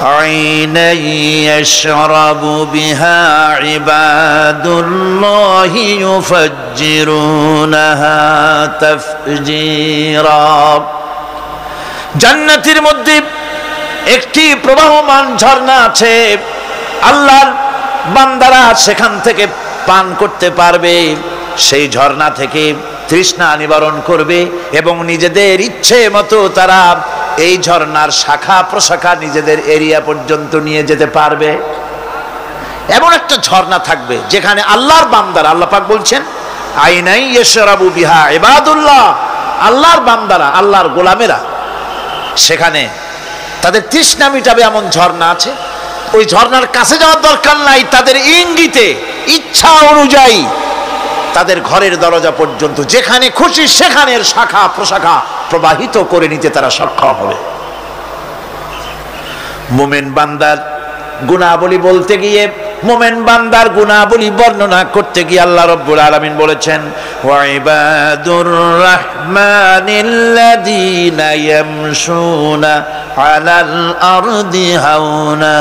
عينا يشرب بها عباد الله يفجرونها تفجيرا জান্নাতের মধ্যে একটি প্রবাহমান ঝর্ণা আছে। আল্লাহর বান্দারা সেখান থেকে পান করতে পারবে। সেই ঝর্ণা থেকে তৃষ্ণা নিবারণ করবে এবং নিজেদের ইচ্ছে মতো তারা এই ঝর্ণার শাখা প্রশাখা নিজেদের এরিয়া পর্যন্ত নিয়ে যেতে পারবে। এমন একটা ঝর্ণা থাকবে যেখানে আল্লাহর বান্দারা, আল্লাহ পাক বলছেন আইনাই ইয়াশরাবু বিহা ইবাদুল্লাহ, আল্লাহর বান্দারা, আল্লাহর গোলামেরা সেখানে তাদের তৃষ্ণা মিটাবে এমন ঝর্ণা আছে। ওই ঝর্ণার কাছে যাওয়ার দরকার নাই, তাদের ইঙ্গিতে ইচ্ছা অনুযায়ী তাদের ঘরের দরজা পর্যন্ত যেখানে খুশি সেখানের শাখা প্রশাখা প্রবাহিত করে নিতে তারা সক্ষম হবে। মুমিন বান্দার গুনাহবলী বলতে গিয়ে, মুমিন বান্দার গুনাহবলী বর্ণনা করতে গিয়ে আল্লাহ রাব্বুল আলামিন বলেছেন ওয়া ইবাদুর রাহমানিল্লাযীনা ইয়ামশুনা আলাল আরদি হাওনা।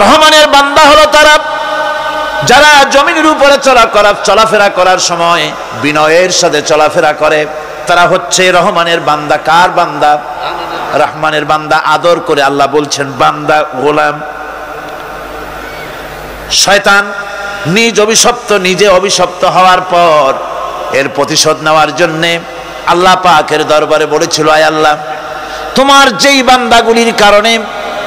রহমানের বান্দা হলো তারা যারা জমিনের উপরে চলাফেরা করার সময় বিনয়ের সাথে চলাফেরা করে, তারা হচ্ছে রহমানের বান্দা। কার বান্দা? রহমানের বান্দা। আদর করে আল্লাহ বলছেন বান্দা, গোলাম। শয়তান নিজে অভিশপ্ত হওয়ার পর এর প্রতিশোধ নেওয়ার জন্য আল্লাহ পাকের দরবারে বলেছিল, আয় আল্লাহ, তোমার যেই বান্দাগুলির কারণে,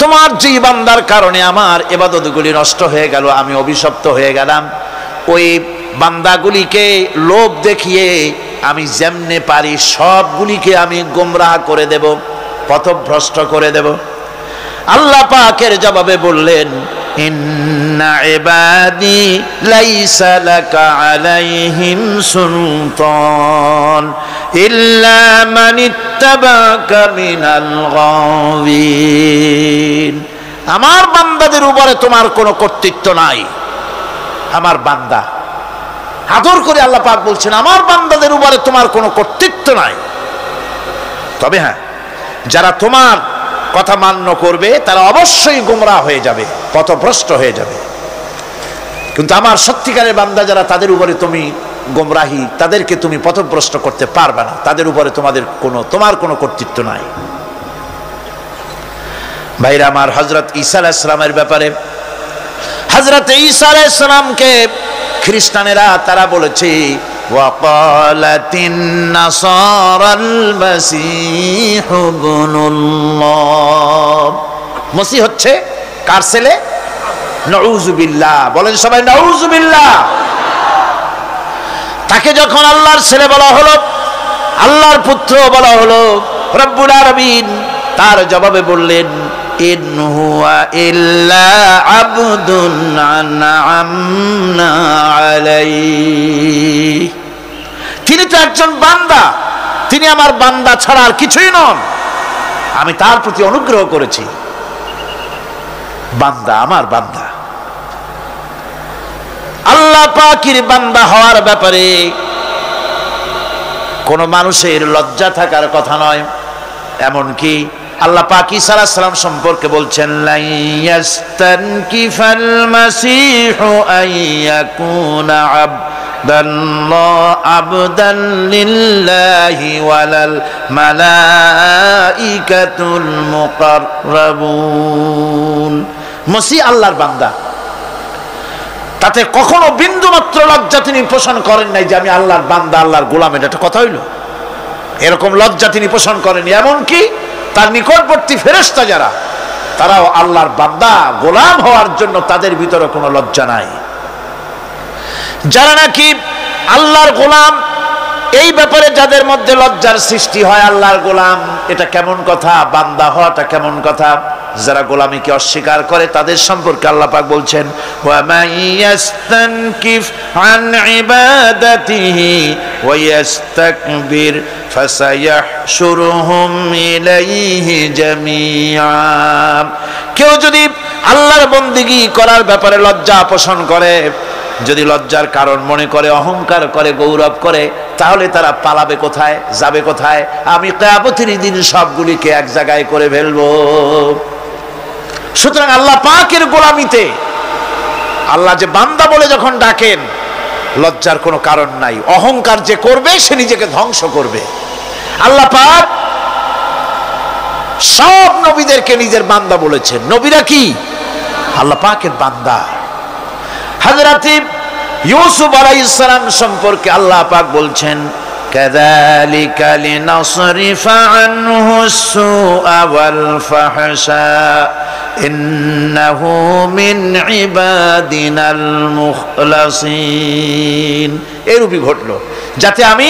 তোমার যেই বান্দার কারণে আমার ইবাদতগুলি নষ্ট হয়ে গেল, আমি অভিশপ্ত হয়ে গেলাম, ওই বান্দাগুলিকে লোভ দেখিয়ে আমি যেমনে পারি সবগুলিকে আমি গোমরাহ করে দেব, পথভ্রষ্ট করে দেব। আল্লাহ পাকের জবাবে বললেন ইন্না ইবাদি লাইসা লাকা আলাইহিম সুলতান ইল্লা মান ইত্তাবাকা মিনাল গাওয়িন। আমার বান্দাদের উপরে তোমার কোনো কর্তৃত্ব নাই। আমার বান্দা, আদর করে আল্লাহ পাক বলছেন আমার বান্দাদের উপরে তোমার কোনো কর্তৃত্ব নাই। তবে হ্যাঁ, যারা তোমার কথা মান্য করবে তারা অবশ্যই গোমরাহ হয়ে যাবে, পথভ্রষ্ট হয়ে যাবে। কিন্তু আমার সত্যিকারের বান্দা যারা, তাদের উপরে তুমি গোমরাহি, তাদেরকে তুমি পথভ্রষ্ট করতে পারবে না। তাদের উপরে তোমার কোনো কর্তৃত্ব নাই। ভাইরা আমার, হযরত ঈসা আলাইহিস সালামের ব্যাপারে, হযরত ঈসা আলাইহিস সালামকে খ্রিস্টানেরা তারা বলেছে ওয়াকালাতিন নাসারাল মাসীহু ইবনুল্লাহ। মসিহ হচ্ছে কার ছেলে? নাউযুবিল্লাহ। বলেন সবাই নাউযুবিল্লাহ। তাকে যখন আল্লাহর ছেলে বলা হলো, আল্লাহর পুত্র বলা হলো, রব্বুল আলামিন তার জবাবে বললেন ইন হুয়া ইল্লা আবদুন আনআমনা আলাইহি। তিনি তো একজন বান্দা, তিনি আমার বান্দা ছাড়া আর কিছুই নন। আমি তার প্রতি অনুগ্রহ করেছি। বান্দা, আমার বান্দা। আল্লাহ পাকের বান্দা হওয়ার ব্যাপারে কোন মানুষের লজ্জা থাকার কথা নয়। এমনকি আল্লাহ পাক ঈসা আলাইহিস সালাম সম্পর্কে বলছেন লা ইয়াস্তানকিফাল মাসীহু আইয়াকুনা আবদান লিল্লাহি ওয়ালাল মালাইকাতুল মুকাররাবুন। মসিহ আল্লাহর বান্দা, তাতে কখনো বিন্দু মাত্র লজ্জা তিনি পোষণ করেন নাই যে আমি আল্লাহর বান্দা, আল্লাহর গোলাম। এটা কথা হইল? এরকম লজ্জা তিনি পোষণ করেন। এমনকি তার নিকটবর্তী ফেরেশতা যারা, তারাও আল্লাহর বান্দা গোলাম হওয়ার জন্য তাদের ভিতরে কোনো লজ্জা নাই। যারা নাকি আল্লাহর গোলাম, এই ব্যাপারে যাদের মধ্যে লজ্জার সৃষ্টি হয়, আল্লাহর গোলাম এটা কেমন কথা, বান্দা হওয়াটা কেমন কথা। যারা গোলামীকে অস্বীকার করে তাদের সম্পর্কে আল্লাহ পাক বলছেন ওয়া মাইয়াস্তানকিফ আন ইবাদাতিহি ওয়া ইস্তাকবির ফাসায়াহশুরুহুম ইলাইহি জামিআ। কেউ যদি আল্লাহর বন্দেগী করার ব্যাপারে লজ্জা পোষণ করে, যদি লজ্জার কারণ মনে করে, অহংকার করে, গৌরব করে, তাহলে তারা পালাবে কোথায়, যাবে কোথায়? আমি কিয়ামতের দিন সবগুলিকে এক জায়গায় করে ফেলবো। সুতরাং আল্লাহ পাকের গোলামিতে আল্লাহ যে বান্দা বলে যখন ডাকেন, লজ্জার কোনো কারণ নাই। অহংকার যে করবে সে নিজেকে ধ্বংস করবে। আল্লাহ পাক সব নবীদেরকে নিজের বান্দা বলেছেন। নবীরা কি আল্লাহ পাকের বান্দা। হযরত ইউসুফ আলাইহিস সালাম সম্পর্কে আল্লাহ পাক বলছেন, কাযালিকা লিনাসরিফা আনহু আস-সুআ ওয়াল ফাহশা ইন্নাহু মিন ইবাদিনাল মুখলাসিন। এরূপই ঘটলো যাতে আমি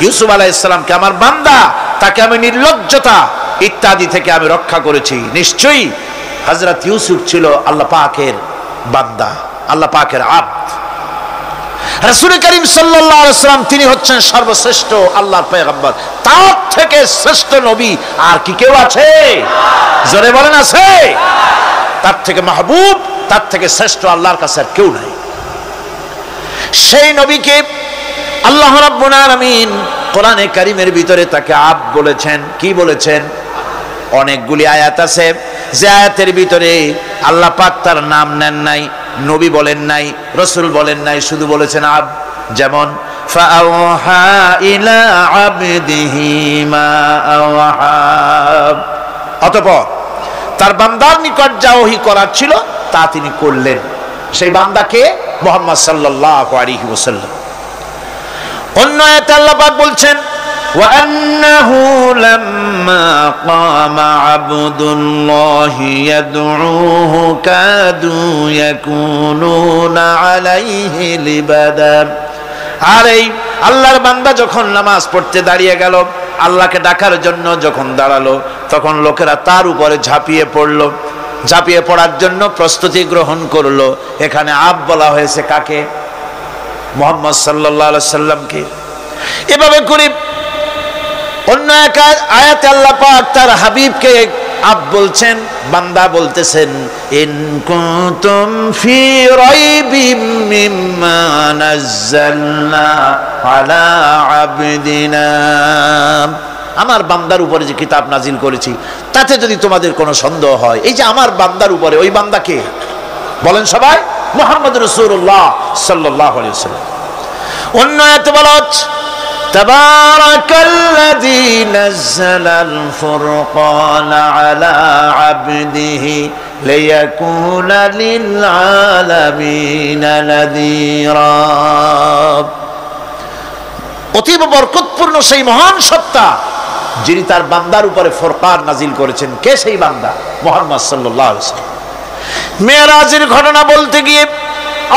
ইউসুফ আলাইহিস সালামকে, আমার বান্দা, তাকে আমি নির্লজ্জতা ইত্যাদি থেকে আমি রক্ষা করেছি। নিশ্চয়ই হযরত ইউসুফ ছিল আল্লাহ পাকের বান্দা, আল্লাহ পাকের আব্দ। রাসূল করিম সাল্লাল্লাহু আলাইহি ওয়াসাল্লাম তিনি হচ্ছেন সর্বশ্রেষ্ঠ আল্লাহর পয়গম্বর। তার থেকে শ্রেষ্ঠ নবী আর কি কেউ আছে? জোরে বলেন, আছে? তার থেকে মাহবুব, তার থেকে শ্রেষ্ঠ আল্লাহর কাছে আর কেউ নাই। সেই নবীকে আল্লাহ রাব্বুল আলামিন কোরআনে কারীমের ভিতরে তাকে আব্দ বলেছেন। কি বলেছেন? অনেকগুলি আয়াত আছে যে আয়াতের ভিতরে আল্লাহ পাক তার নাম নেন নাই, নবী বলেন নাই, রাসূল বলেন নাই, শুধু বলেছেন আব্দ। যেমন ফাআওহা ইলা আবদিহি মা আওহা, অতঃপর তার বান্দার নিকট যা ওহী করার ছিল তা তিনি করলেন। সেই বান্দাকে মুহাম্মদ সাল্লাল্লাহু আলাইহি ওয়াসাল্লাম। অন্য আয়াতে আল্লাহ পাক বলছেন, وأنه لما قام عبد الله يدعوه كادوا يكونون عليه لبدا। আর এই আল্লাহর বান্দা যখন নামাজ পড়তে দাঁড়িয়ে গেল, আল্লাহকে ডাকার জন্য যখন দাঁড়ালো, তখন লোকেরা তার উপরে ঝাঁপিয়ে পড়লো, ঝাঁপিয়ে পড়ার জন্য প্রস্তুতি গ্রহণ করলো। এখানে আব্দ বলা হয়েছে কাকে? মুহাম্মদ সাল্লাল্লাহু আলাইহি সাল্লামকে। এভাবে করে অন্য এক আয়াতে আল্লাহ পাক তার হাবিবকে আব্দ বলছেন, বান্দা বলতেছেন, ইন কুনতুম ফি রাইবিম মিম্মা নাযালনা আলা আবদিনা, আমার বান্দার উপরে যে কিতাব নাজিল করেছি তাতে যদি তোমাদের কোনো সন্দেহ হয়। এই যে আমার বান্দার উপরে, ওই বান্দাকে বলেন সবাই? মুহাম্মদ রাসূলুল্লাহ সাল্লাল্লাহু আলাইহি ওয়াসাল্লাম। অন্য আয়াতে বলা হচ্ছে, তাবারাকাল্লাযী নাযালাল ফুরকানা আলা আবদিহি লিয়াকুনা লিল আলামিনা নাযীরা। অতীব বরকতপূর্ণ সেই মহান সত্তা যিনি তার বান্দার উপরে ফুরকান নাজিল করেছেন। কে সেই বান্দা? মুহাম্মদ সাল্লাল্লাহু আলাইহি ওয়াসাল্লাম। মেরাজের ঘটনা বলতে গিয়ে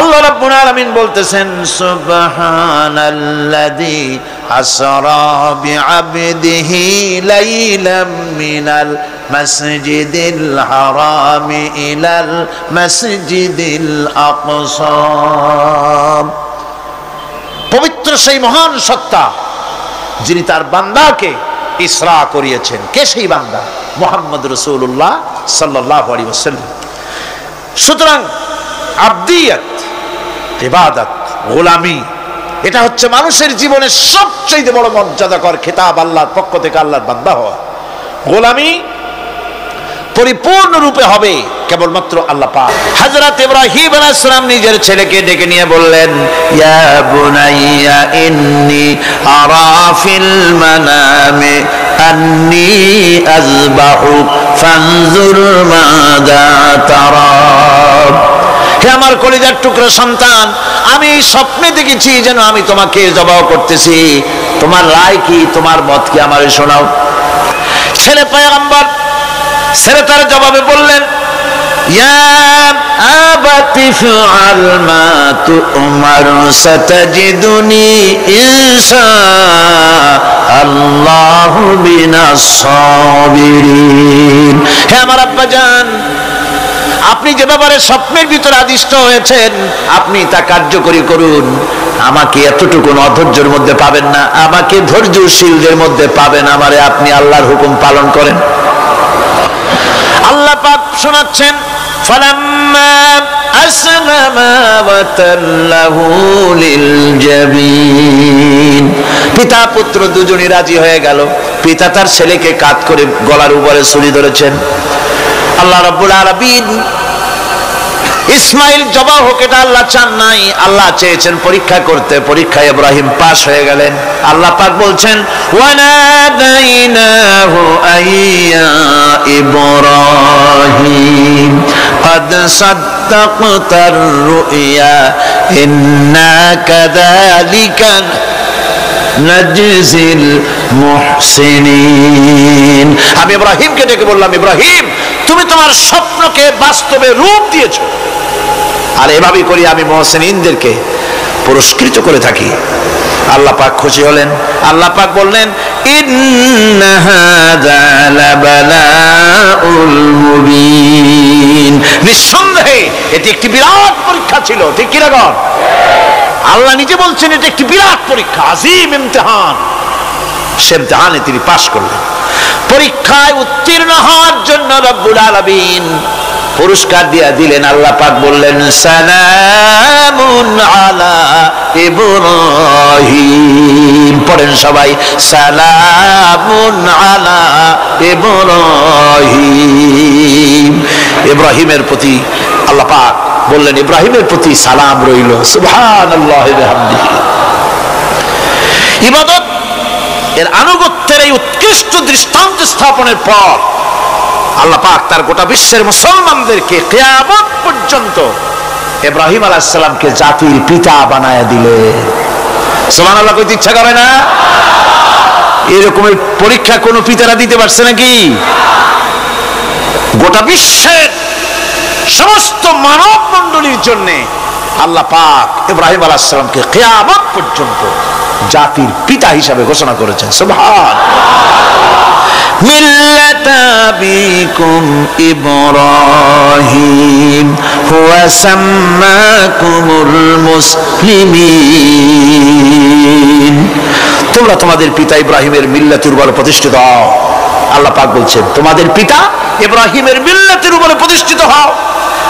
আল্লাহ রাব্বুল আলামিন বলতেছেন, সুবহানাল্লাযী আসরা বিআবদিহি লাইলাম মিনাল মাসজিদিল হারামি ইলাল মাসজিদিল আকসা। পবিত্র সেই মহান সত্তা যিনি তার বান্দাকে ইসরা করিয়েছেন। কে সেই বান্দা? মুহাম্মদ রাসূলুল্লাহ সাল্লাল্লাহু আলাইহি ওয়াসাল্লাম। সুতরাং আবদিয়াত, ইবাদত, গোলামি, এটা হচ্ছে মানুষের জীবনের সবচেয়ে বড় মর্যাদাকর খেতাব আল্লাহর পক্ষ থেকে আল্লাহর বান্দা হওয়া। গোলামি পরিপূর্ণ রূপে হবে কেবলমাত্র আল্লাহ পাক। হযরত ইব্রাহিম আলাইহিস সালাম নিজের ছেলেকে ডেকে নিয়ে বললেন, ইয়া বুনাইয়া ইন্নী আরা ফিল মানামি আন্নী আযবাহুক ফানজুর মাযা তারা। হে আমার কলিজার টুকরা সন্তান, আমি স্বপ্নে দেখেছি যেন আমি তোমাকে জবাহ করতেছি, তোমার রায় কি, তোমার মত কি, আমারে শোনাও। ছেলে পয়গম্বর, ছেলে তার জবাবে বললেন, ইয়া আবাতি ফাআল মা তু'মার সাতাজিদুনি ইনশা আল্লাহু বিনাস সাবিরিন। হে আমার আব্বাজান, আপনি যে ব্যাপারে স্বপ্নের ভিতরে আদিষ্ট হয়েছেন আপনি তা কার্যকরী করুন। আমাকে এতটুকু অধৈর্যের মধ্যে পাবেন না, আমাকে ধৈর্যশীলদের মধ্যে পাবেন। আমারে আপনি আল্লাহর হুকুম পালন করেন। আল্লাহ পাক শোনাচ্ছেন, ফালাম্মা أسلما وتله للجبين পিতা পুত্র দুজনই রাজি হয়ে গেল। পিতা তার ছেলেকে কাত করে গলার উপরে ছুরি ধরেছেন। আল্লাহ রাব্বুল আলামিন ইসমাইল জবাই হোক এটা আল্লাহ চান নাই, আল্লাহ চেয়েছেন পরীক্ষা করতে। পরীক্ষায় ইব্রাহিম পাস হয়ে গেলেন। আল্লাহ পাক বলছেন ওয়ানাদাইনাহু আইয়া ইব্রাহিম قد صدقت الرؤيا إنا كذلك نجزي المحسنين আমি ইব্রাহিমকে ডেকে বললাম, ইব্রাহিম তুমি তোমার স্বপ্নকে বাস্তবে রূপ দিয়েছো, আর এভাবেই করি আমি মুহসিনদেরকে পুরস্কৃত করে থাকি। আল্লাহ পাক খুশি হলেন। আল্লাহ পাক বললেন ইন্না হাযা লাবালাউল মুবিন, নিঃসন্দেহে এটি একটি বিরাট পরীক্ষা ছিল। ঠিক কি না? আল্লাহ নিজে বলছেন এটা একটি বিরাট পরীক্ষা, আজিম ইমতিহান। সে ইমতিহানে তিনি পাশ করলেন। পরীক্ষায় উত্তীর্ণ হওয়ার জন্য রব্বুল আলামিন পুরস্কার দিয়ে দিলেন। আল্লাহ পাক বললেন সালামুন আলা ইব্রাহিম। পড়েন সবাই, সালামুন আলা ইব্রাহিম। ইব্রাহিমের প্রতি আল্লাহ পাক বললেন ইব্রাহিমের প্রতি সালাম রইল। সুবহানাল্লাহি ওয়া বিহামদিহি। ইবাদত এর আনুগত্যের এই উৎকৃষ্ট দৃষ্টান্ত স্থাপনের পর আল্লাহ পাক তার গোটা বিশ্বের মুসলমানদেরকে কিয়ামত পর্যন্ত ইব্রাহিম আলাইহিস সালামকে জাতির পিতা বানায়া দিলেন। সুবহানাল্লাহ কইতে ইচ্ছা করে না? এরকম পরীক্ষা কোন পিতারা দিতে পারছে নাকি? গোটা বিশ্বের সমস্ত মানব মণ্ডলীর জন্য আল্লাহ পাক ইব্রাহিম আলাইহিস সালামকে কিয়ামত পর্যন্ত জাতির পিতা হিসাবে ঘোষণা করেছেন। সুবহান। মিল্লাতা আবিকুম ইব্রাহিম হুয়া সাম্মাকুমুল মুসলিমিন। তোমরা তোমাদের পিতা ইব্রাহিমের মিল্লাতের উপর প্রতিষ্ঠিত হও। আল্লাহ পাক বলছেন তোমাদের পিতা ইব্রাহিমের মিল্লাতের উপর প্রতিষ্ঠিত হও,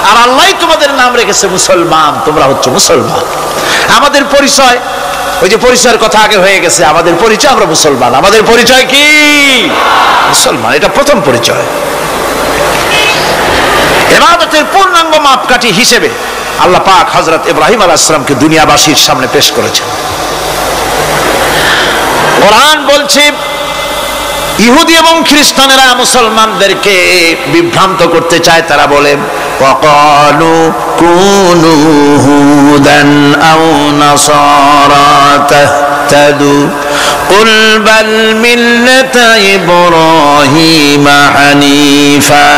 আর আল্লাহই তোমাদের নাম রেখেছে মুসলমান। তোমরা হচ্ছে মুসলমান। আমাদের পরিচয়, ওই যে পরিচয়ের কথা আগে হয়ে গেছে, আমাদের পরিচয় আমরা মুসলমান। আমাদের পরিচয় কি? মুসলমান। এটা প্রথম পরিচয়। ইবাদতের পূর্ণাঙ্গ মাপকাঠি হিসেবে আল্লাহ পাক হযরত ইব্রাহিম আলাইহিস সালামকে দুনিয়াবাসীর সামনে পেশ করেছেন। কোরআন বলছে ইহুদি এবং খ্রিস্টানেরা মুসলমানদেরকে বিভ্রান্ত করতে চায়। তারা বলে ওয়াকালু কুনু হুদান আও নাসারা তাহতাদু কুল বাল মিল্লাতা ইব্রাহিম হানিফা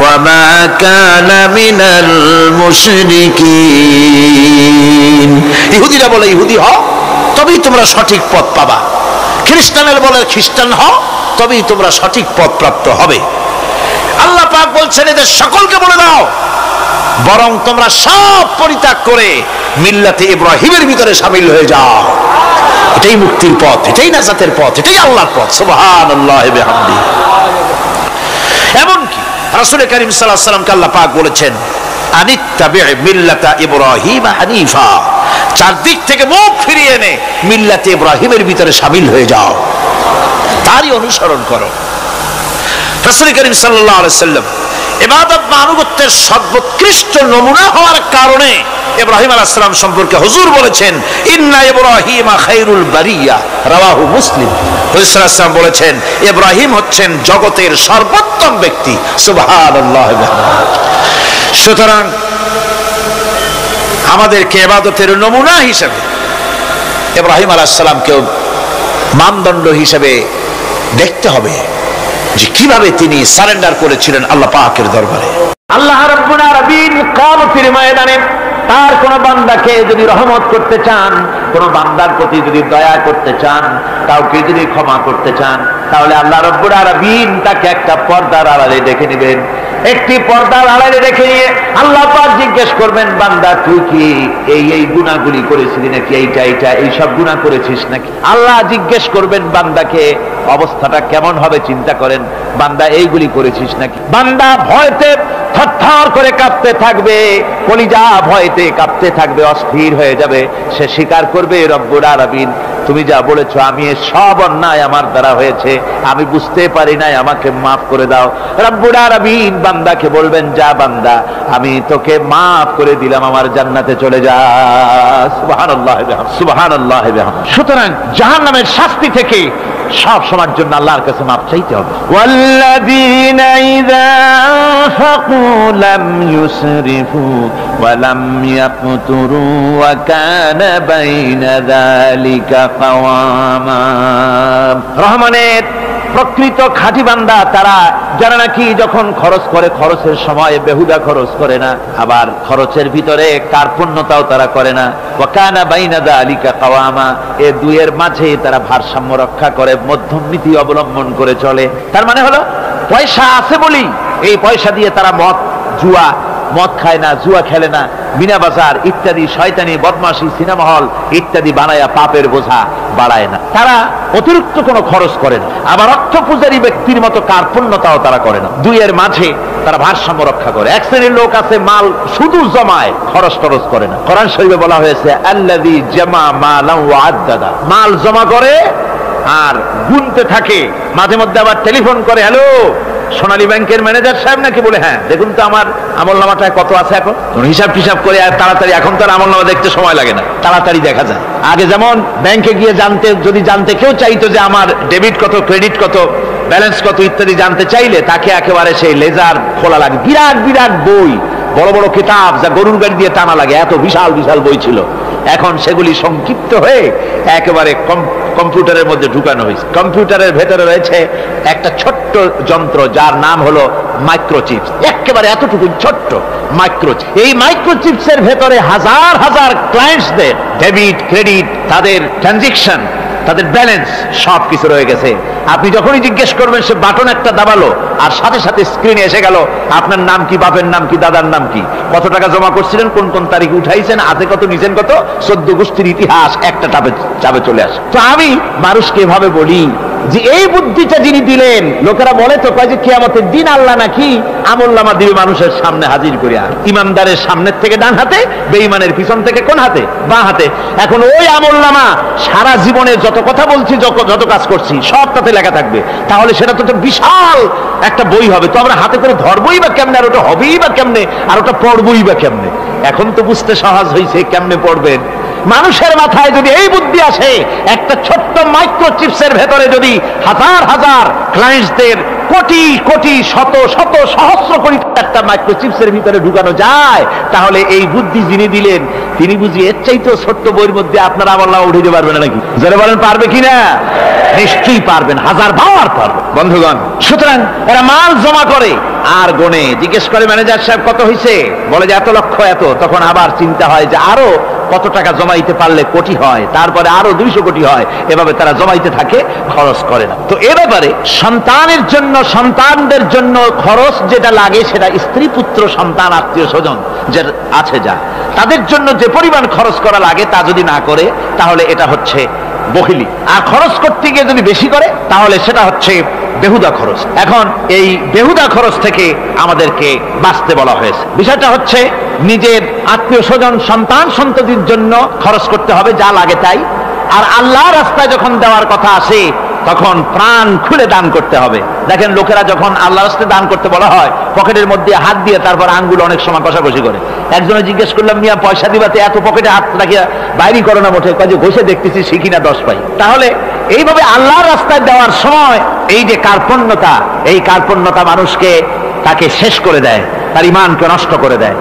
ওয়া মা কানা মিনাল মুশরিকিন। ইহুদিরা বলে ইহুদি হও তবেই তোমরা সঠিক পথ পাবা, খ্রিস্টানের বলে খ্রিস্টান হও তবেই তোমরা সঠিক পথ প্রাপ্ত হবে। আল্লাহ পাক বলছেন এদের সকলকে বলে দাও বরং তোমরা সব পরিত্যাগ করে মিল্লাতে ইব্রাহিমের ভিতরে শামিল হয়ে যাও। এটাই মুক্তির পথ, এটাই নাজাতের পথ, এটাই আল্লাহর পথ। সুবহানাল্লাহি ওয়া বিহামদিহি। এমনকি রাসূল কারীম সাল্লাল্লাহু আলাইহি ওয়াসাল্লামকে আল্লাহ পাক বলেছেন আনিত্তাবি মিল্লাতা ইব্রাহিম হানিফা, চারদিক থেকে মুখ ফিরিয়ে এনে মিল্লাতে ইব্রাহিমের ভিতরে শামিল হয়ে যাও, তারই অনুসরণ করো। রাসূল কারীম সাল্লাল্লাহু আলাইহি ওয়াসাল্লাম ইবাদত বা আনুগত্যের সর্বোৎকৃষ্ট নমুনা হওয়ার কারণে ইব্রাহিম আলাইহিস সালাম সম্পর্কে হুজুর বলেছেন ইন্না ইব্রাহিমা খায়রুল বারিয়া, রাওয়াহু মুসলিম। হুজুর সাল্লাল্লাহু আলাইহি ওয়াসাল্লাম বলেছেন ইব্রাহিম হচ্ছেন জগতের সর্বোত্তম ব্যক্তি। সুবহানাল্লাহ। সুতরাং আমাদেরকে ইবাদতের নমুনা হিসেবে ইব্রাহিম আলাইহিস সালামকেও মানদণ্ড হিসেবে দেখতে হবে যে কিভাবে তিনি সারেন্ডার করেছিলেন আল্লাহ পাকের দরবারে। আল্লাহ রাব্বুল আলামিন কিয়ামতের ময়দানে তার কোন বান্দাকে যদি রহমত করতে চান, কোন বান্দার প্রতি যদি দয়া করতে চান, কাউকে যদি ক্ষমা করতে চান, তাহলে আল্লাহ রাব্বুল আলামিন তাকে একটা পর্দার আড়ালে ডেকে নেবেন। একটি পর্দার আড়ালে রেখে নিয়ে আল্লাহ পাক জিজ্ঞেস করবেন বান্দা তুই কি এই গুনাহগুলি করেছিলি নাকি, এই সব গুনাহ করেছিস নাকি? আল্লাহ জিজ্ঞেস করবেন বান্দাকে অবস্থাটা কেমন হবে চিন্তা করেন, বান্দা এইগুলি করেছিস নাকি? বান্দা ভয়তে থরথর করে কাঁপতে থাকবে, কলিজা ভয়তে কাঁপতে থাকবে, অস্থির হয়ে যাবে। সে স্বীকার করবে, রব্বুল আলামিন তুমি যা বলেছো আমি এর সব অন্যায় আমার দ্বারা হয়েছে, আমি বুঝতে পারি নাই, আমাকে মাফ করে দাও। রব্বুল আলামিন বান্দাকে বলবেন, যা বান্দা আমি তোকে মাফ করে দিলাম, আমার জান্নাতে চলে যা। সুবহানাল্লাহ সুবহানাল্লাহ। সুতরাং জাহান্নামের শাস্তি থেকে সব সময়ের জন্য আল্লাহর কাছে মাফ চাইতে হবে। ওয়াল্লাযীনা ইযা আনফাকু লাম ইউসরিফু ওয়া লাম ইয়াকতুরু ওয়া কানা বাইনা যালিকা কাওয়ামা। রহমানের প্রকৃত খাঁটি বান্দা তারা যারা নাকি যখন খরচ করে খরচের সময় বেহুদা খরচ করে না, আবার খরচের ভিতরে কার্পণ্যতাও তারা করে না। ওয়া কানা বাইনা যালিকা কাওয়ামা, এই দুইয়ের মাঝে তারা ভারসাম্য রক্ষা করে, মধ্যমনীতি অবলম্বন করে চলে। তার মানে হলো পয়সা আছে বলি এই পয়সা দিয়ে তারা মদ খায় না, জুয়া খেলে না, মিনা বাজার ইত্যাদি শয়তানি বদমাশি সিনেমা হল ইত্যাদি বানায়া পাপের বোঝা বাড়ায় না। তারা অতিরিক্ত কোনো খরচ করে না, আবার অর্থ পূজারী ব্যক্তির মতো কার্পণ্যতাও তারা করে না। দুইয়ের মাঝে তারা ভারসাম্য রক্ষা করে। এক শ্রেণীর লোক আছে মাল শুধু জমায়, খরচ টরচ করে না। কোরআন শরীফে বলা হয়েছে আল্লাযী জামা মালান ওয়া আদ্দাদা, মাল জমা করে আর গুনতে থাকে, মাঝে মধ্যে আবার টেলিফোন করে, হ্যালো সোনালী ব্যাংকের ম্যানেজার সাহেব নাকি, বলে হ্যাঁ দেখুন তো আমার আমলনামাটায় কত আছে, এখন হিসাব টিসাব করে আর তাড়াতাড়ি, এখন তো আর আমলনামা দেখতে সময় লাগে না, তাড়াতাড়ি দেখা যায়। আগে যেমন ব্যাংকে গিয়ে জানতে কেউ চাইতো যে আমার ডেবিট কত, ক্রেডিট কত, ব্যালেন্স কত ইত্যাদি জানতে চাইলে তাকে একেবারে সেই লেজার খোলা লাগে, বিরাট বিরাট বই, বড় বড় কিতাব যা গরুর গাড়ি দিয়ে টানা লাগে, এত বিশাল বিশাল বই ছিল। এখন সেগুলি সংক্ষিপ্ত হয়ে একেবারে কম্পিউটারের মধ্যে ঢুকানো হয়েছে। কম্পিউটারের ভেতরে রয়েছে একটা ছোট্ট যন্ত্র যার নাম হলো মাইক্রোচিপস, একেবারে এতটুকু ছোট্ট মাইক্রোচিপ। এই মাইক্রোচিপসের ভেতরে হাজার হাজার ক্লায়েন্টসদের ডেবিট ক্রেডিট, তাদের ট্রানজাকশন, তাদের ব্যালেন্স সব কিছু রয়ে গেছে। আপনি যখনই জিজ্ঞেস করবেন সে বাটন একটা দাবালো আর সাথে সাথে স্ক্রিনে এসে গেল আপনার নাম কি, বাপের নাম কি, দাদার নাম কি, কত টাকা জমা করছিলেন, কোন কোন তারিখে উঠাইছেন, হাতে কত নিছেন কত, 14 গোষ্ঠীর ইতিহাস একটা চাপে চলে আসে। তো আমি মানুষকে এভাবে বলি যে এই বুদ্ধিটা যিনি দিলেন, লোকেরা বলে তো কয় যে কিয়ামতের দিন আল্লাহ নাকি আমলনামা দিবে মানুষের সামনে হাজির করিয়া, ইমানদারের সামনের থেকে ডান হাতে, বেঈমানের পিছন থেকে কোন হাতে, বাঁ হাতে। এখন ওই আমলনামা সারা জীবনের যত কথা বলছি, যত কাজ করছি সব তাতে লেখা থাকবে। তাহলে সেটা তো বিশাল একটা বই হবে, তো আমরা হাতে করে ধরবই বা কেমনে, আর ওটা হবেই বা কেমনে, আর ওটা পড়বই বা কেমনে। এখন তো বুঝতে সহজ হয়েছে কেমনে পড়বেন। মানুষের মাথায় যদি এই বুদ্ধি আসে, একটা ছোট্ট মাইক্রোচিপসের ভেতরে যদি হাজার হাজার ক্লায়েন্টসদের কোটি কোটি শত শত সহস্র কোটি একটা মাইক্রোচিপসের ভিতরে ঢুকানো যায়, তাহলে এই বুদ্ধি যিনি দিলেন তিনি বুঝি এর চাইতেও ছোট্ট বইয়ের মধ্যে আপনার আমলনামা উঠে যেতে পারবে না নাকি? যারা বলেন পারবে কিনা? নিশ্চয়ই পারবেন, হাজার বার পারবে বন্ধুগণ। সুতরাং এরা মাল জমা করে আর গনে, জিজ্ঞেস করে ম্যানেজার সাহেব কত হয়েছে, বলে যে এত লক্ষ এত, তখন আবার চিন্তা হয় যে আরো কত টাকা জমাইতে পারলে কোটি হয়, তারপরে আরো 200 কোটি হয়, এভাবে তারা জমাইতে থাকে, খরচ করে না। তো এ ব্যাপারে সন্তানের জন্য, সন্তানদের জন্য খরচ যেটা লাগে সেটা স্ত্রী পুত্র সন্তান আত্মীয় স্বজন যে আছে যা, তাদের জন্য যে পরিমাণ খরচ করা লাগে তা যদি না করে তাহলে এটা হচ্ছে বখিলি, আর খরচ করতে গিয়ে যদি বেশি করে তাহলে সেটা হচ্ছে বেহুদা খরচ। এখন এই বেহুদা খরচ থেকে আমাদেরকে বাঁচতে বলা হয়েছে। বিষয়টা হচ্ছে নিজের আত্মীয় স্বজন সন্তান সন্ততির জন্য খরচ করতে হবে যা লাগে তাই, আর আল্লাহ রাস্তায় যখন দেওয়ার কথা আসে তখন প্রাণ খুলে দান করতে হবে। দেখেন লোকেরা যখন আল্লাহ রাস্তায় দান করতে বলা হয় পকেটের মধ্যে হাত দিয়ে তারপর আঙ্গুল অনেক সময় কষাকষি করে। একজনে জিজ্ঞেস করলাম, মিয়া পয়সা দিবাতে এত পকেটে হাত রাখিয়া বাইরে করো না মোটে, কাজে ঘষে দেখতেছি শিখি না 10 পাই। তাহলে এইভাবে আল্লাহর রাস্তায় দেওয়ার সময় এই যে কার্পণ্যতা, এই কার্পণ্যতা মানুষকে তাকে শেষ করে দেয়, তার ঈমানকে নষ্ট করে দেয়।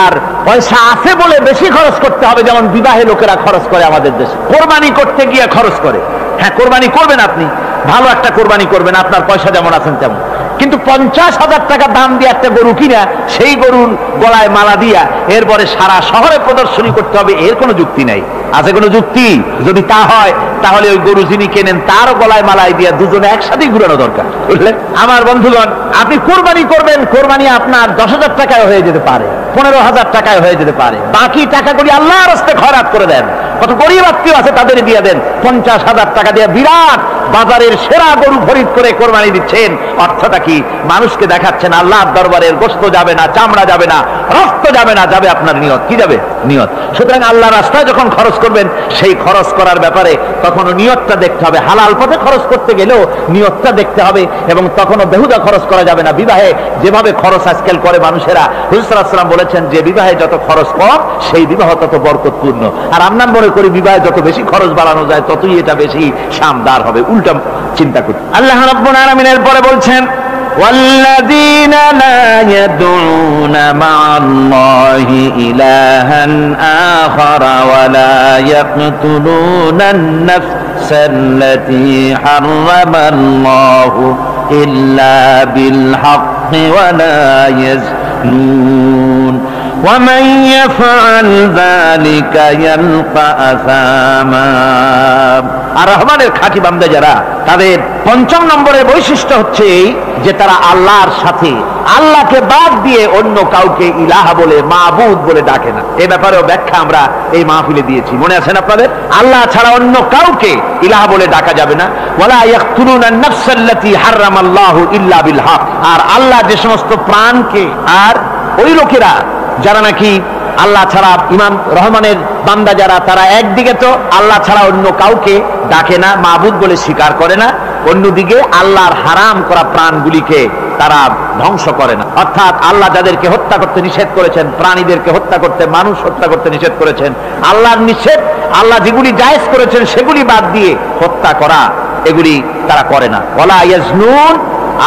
আর পয়সা আছে বলে বেশি খরচ করতে হবে, যেমন বিবাহে লোকেরা খরচ করে আমাদের দেশে, কোরবানি করতে গিয়ে খরচ করে। হ্যাঁ কোরবানি করবেন, আপনি ভালো একটা কোরবানি করবেন, আপনার পয়সা যেমন আছেন তেমন, কিন্তু 50,000 টাকা দাম দিয়ে একটা গরু কিনা সেই গরুর গলায় মালা দিয়া এরপরে সারা শহরে প্রদর্শনী করতে হবে, এর কোনো যুক্তি নাই। আছে কোনো যুক্তি? যদি তা হয় তাহলে ওই গরু যিনি কেনেন তার গলায় মালাই দিয়া দুজনে একসাথেই ঘুরানো দরকার, বুঝলেন? আমার বন্ধুগণ, আপনি কোরবানি করবেন, কোরবানি আপনার 10,000 টাকায় হয়ে যেতে পারে, 15,000 টাকায় হয়ে যেতে পারে, বাকি টাকাগুলি আল্লাহর রাস্তায় খয়রাত করে দেন। কত গরিব আত্মীয় আছে তাদের দিয়ে দেন, 50,000 টাকা দিয়ে বিরাট বাজারের সেরা গরু খরিদ করে কোরবানি দিচ্ছেন। অর্থটা কি? মানুষকে দেখাচ্ছেন আল্লাহর দরবারের গোশত যাবে না, চামড়া যাবে না, রক্ত যাবে না, যাবে আপনার নিয়ত। কি যাবে? নিয়ত। সুতরাং আল্লাহর রাস্তায় যখন খরচ করবেন, সেই খরচ করার ব্যাপারে তখনও নিয়তটা দেখতে হবে। হালাল পথে খরচ করতে গেলেও নিয়তটা দেখতে হবে, এবং তখনও বেহুদা খরচ করা যাবে না। বিবাহে যেভাবে খরচ আজকাল করে মানুষেরা, হুজুর সাল্লাল্লাহু আলাইহি ওয়াসাল্লাম বলেছেন যে বিবাহে যত খরচ কম সেই বিবাহ তত বরকতপূর্ণ। আর আমরা মনে করি বিবাহে যত বেশি খরচ বাড়ানো যায় ততই এটা বেশি শামদার হবে। উল্টা চিন্তা করি। আল্লাহ রাব্বুল আলামিন এরপরে বলছেন والذين لا يدعون مع الله إلها آخر ولا يقتلون النفس التي حرم الله إلا بالحق ولا يزنون ومن يفعل ذلك يلقى أثاما। আর রহমানের খাঁটি বান্দা যারা, তাদের পঞ্চম নম্বরের বৈশিষ্ট্য হচ্ছে যে তারা আল্লাহর সাথে, আল্লাহকে বাদ দিয়ে অন্য কাউকে ইলাহা বলে, মাবুদ বলে ডাকে না। এই ব্যাপারেও ব্যাখ্যা আমরা এই মাহফিলে দিয়েছি, মনে আছেন আপনাদের? আল্লাহ ছাড়া অন্য কাউকে ইলাহা বলে ডাকা যাবে না। ওয়ালা ইয়াকতুলুনা আন-নাফসাল্লাতী হারামাল্লাহু ইল্লা বিল হক। আর আল্লাহ যে সমস্ত প্রাণকে, আর ওই লোকেরা যারা নাকি আল্লাহ ছাড়া, ইমাম রহমানের বান্দা যারা, তারা একদিকে তো আল্লাহ ছাড়া অন্য কাউকে ডাকে না, মাবুদ বলে স্বীকার করে না, অন্যদিকে আল্লাহর হারাম করা প্রাণগুলিকে তারা ধ্বংস করে না। অর্থাৎ আল্লাহ যাদেরকে হত্যা করতে নিষেধ করেছেন, প্রাণীদেরকে হত্যা করতে, মানুষ হত্যা করতে নিষেধ করেছেন, আল্লাহর নিষেধ, আল্লাহ যেগুলি জায়েজ করেছেন সেগুলি বাদ দিয়ে হত্যা করা, এগুলি তারা করে না। ওয়ালা ইয়াজনুন,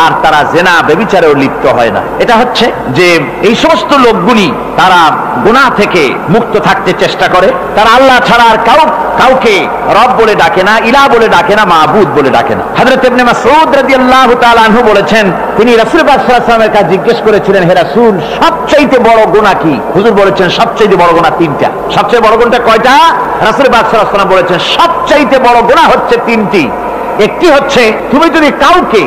আর তারা জেনা ব্যভিচারেও লিপ্ত হয় না। এটা হচ্ছে যে এই সমস্ত লোকগুলি তারা গুনাহ থেকে মুক্ত থাকতে চেষ্টা করে। তারা আল্লাহ ছাড়া আর কাউকে রব বলে ডাকে না, ইলাহ বলে ডাকে না, মাবুদ বলে ডাকে না। হযরত ইবনে মাসউদ রাদিয়াল্লাহু তাআলা আনহু বলেছেন, তিনি রাসূল পাক সাল্লাল্লাহু আলাইহি ওয়াসাল্লামের কাছে জিজ্ঞেস করেছিলেন, হে রাসূল, সবচেয়ে বড় গুনাহ কি? হুজুর বলেছেন সবচেয়ে বড় গুনাহ তিনটা। সবচেয়ে বড় গুনাহটা কয়টা? রাসূল পাক সাল্লাল্লাহু আলাইহি ওয়াসাল্লাম বলেছেন সবচেয়ে বড় গুনাহ হচ্ছে তিনটি। একটি হচ্ছে, তুমি যদি কাউকে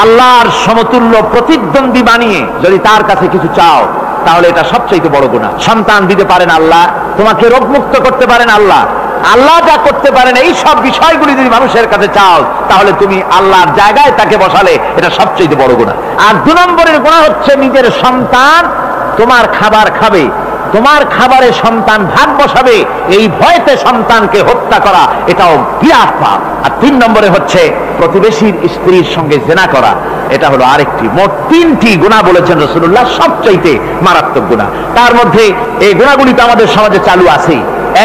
আল্লাহর সমতুল্য প্রতিদ্বন্দ্বী বানিয়ে যদি তার কাছে কিছু চাও, তাহলে এটা সবচেয়ে বড় গুনাহ। সন্তান দিতে পারেন আল্লাহ, তোমাকে রোগমুক্ত করতে পারেন আল্লাহ, আল্লাহ যা করতে পারেন এই সব বিষয়গুলি যদি মানুষের কাছে চাও, তাহলে তুমি আল্লাহর জায়গায় তাকে বসালে, এটা সবচেয়ে বড় গুনাহ। আর 2 নম্বরের গুনাহ হচ্ছে, নিজের সন্তান তোমার খাবার খাবে, তোমার খাবারে সন্তান ভাগ বসাবে, এই ভয়তে সন্তানকে হত্যা করা, এটাও বিরাট পাপ। আর 3 নম্বরে হচ্ছে প্রতিবেশীর স্ত্রীর সঙ্গে জেনা করা, এটা হলো আরেকটি। মোট 3টি গুনাহ বলেছেন রাসূলুল্লাহ, সবচাইতে মারাত্মক গুনাহ। তার মধ্যে এই গুনাহগুলি তো আমাদের সমাজে চালু আছে।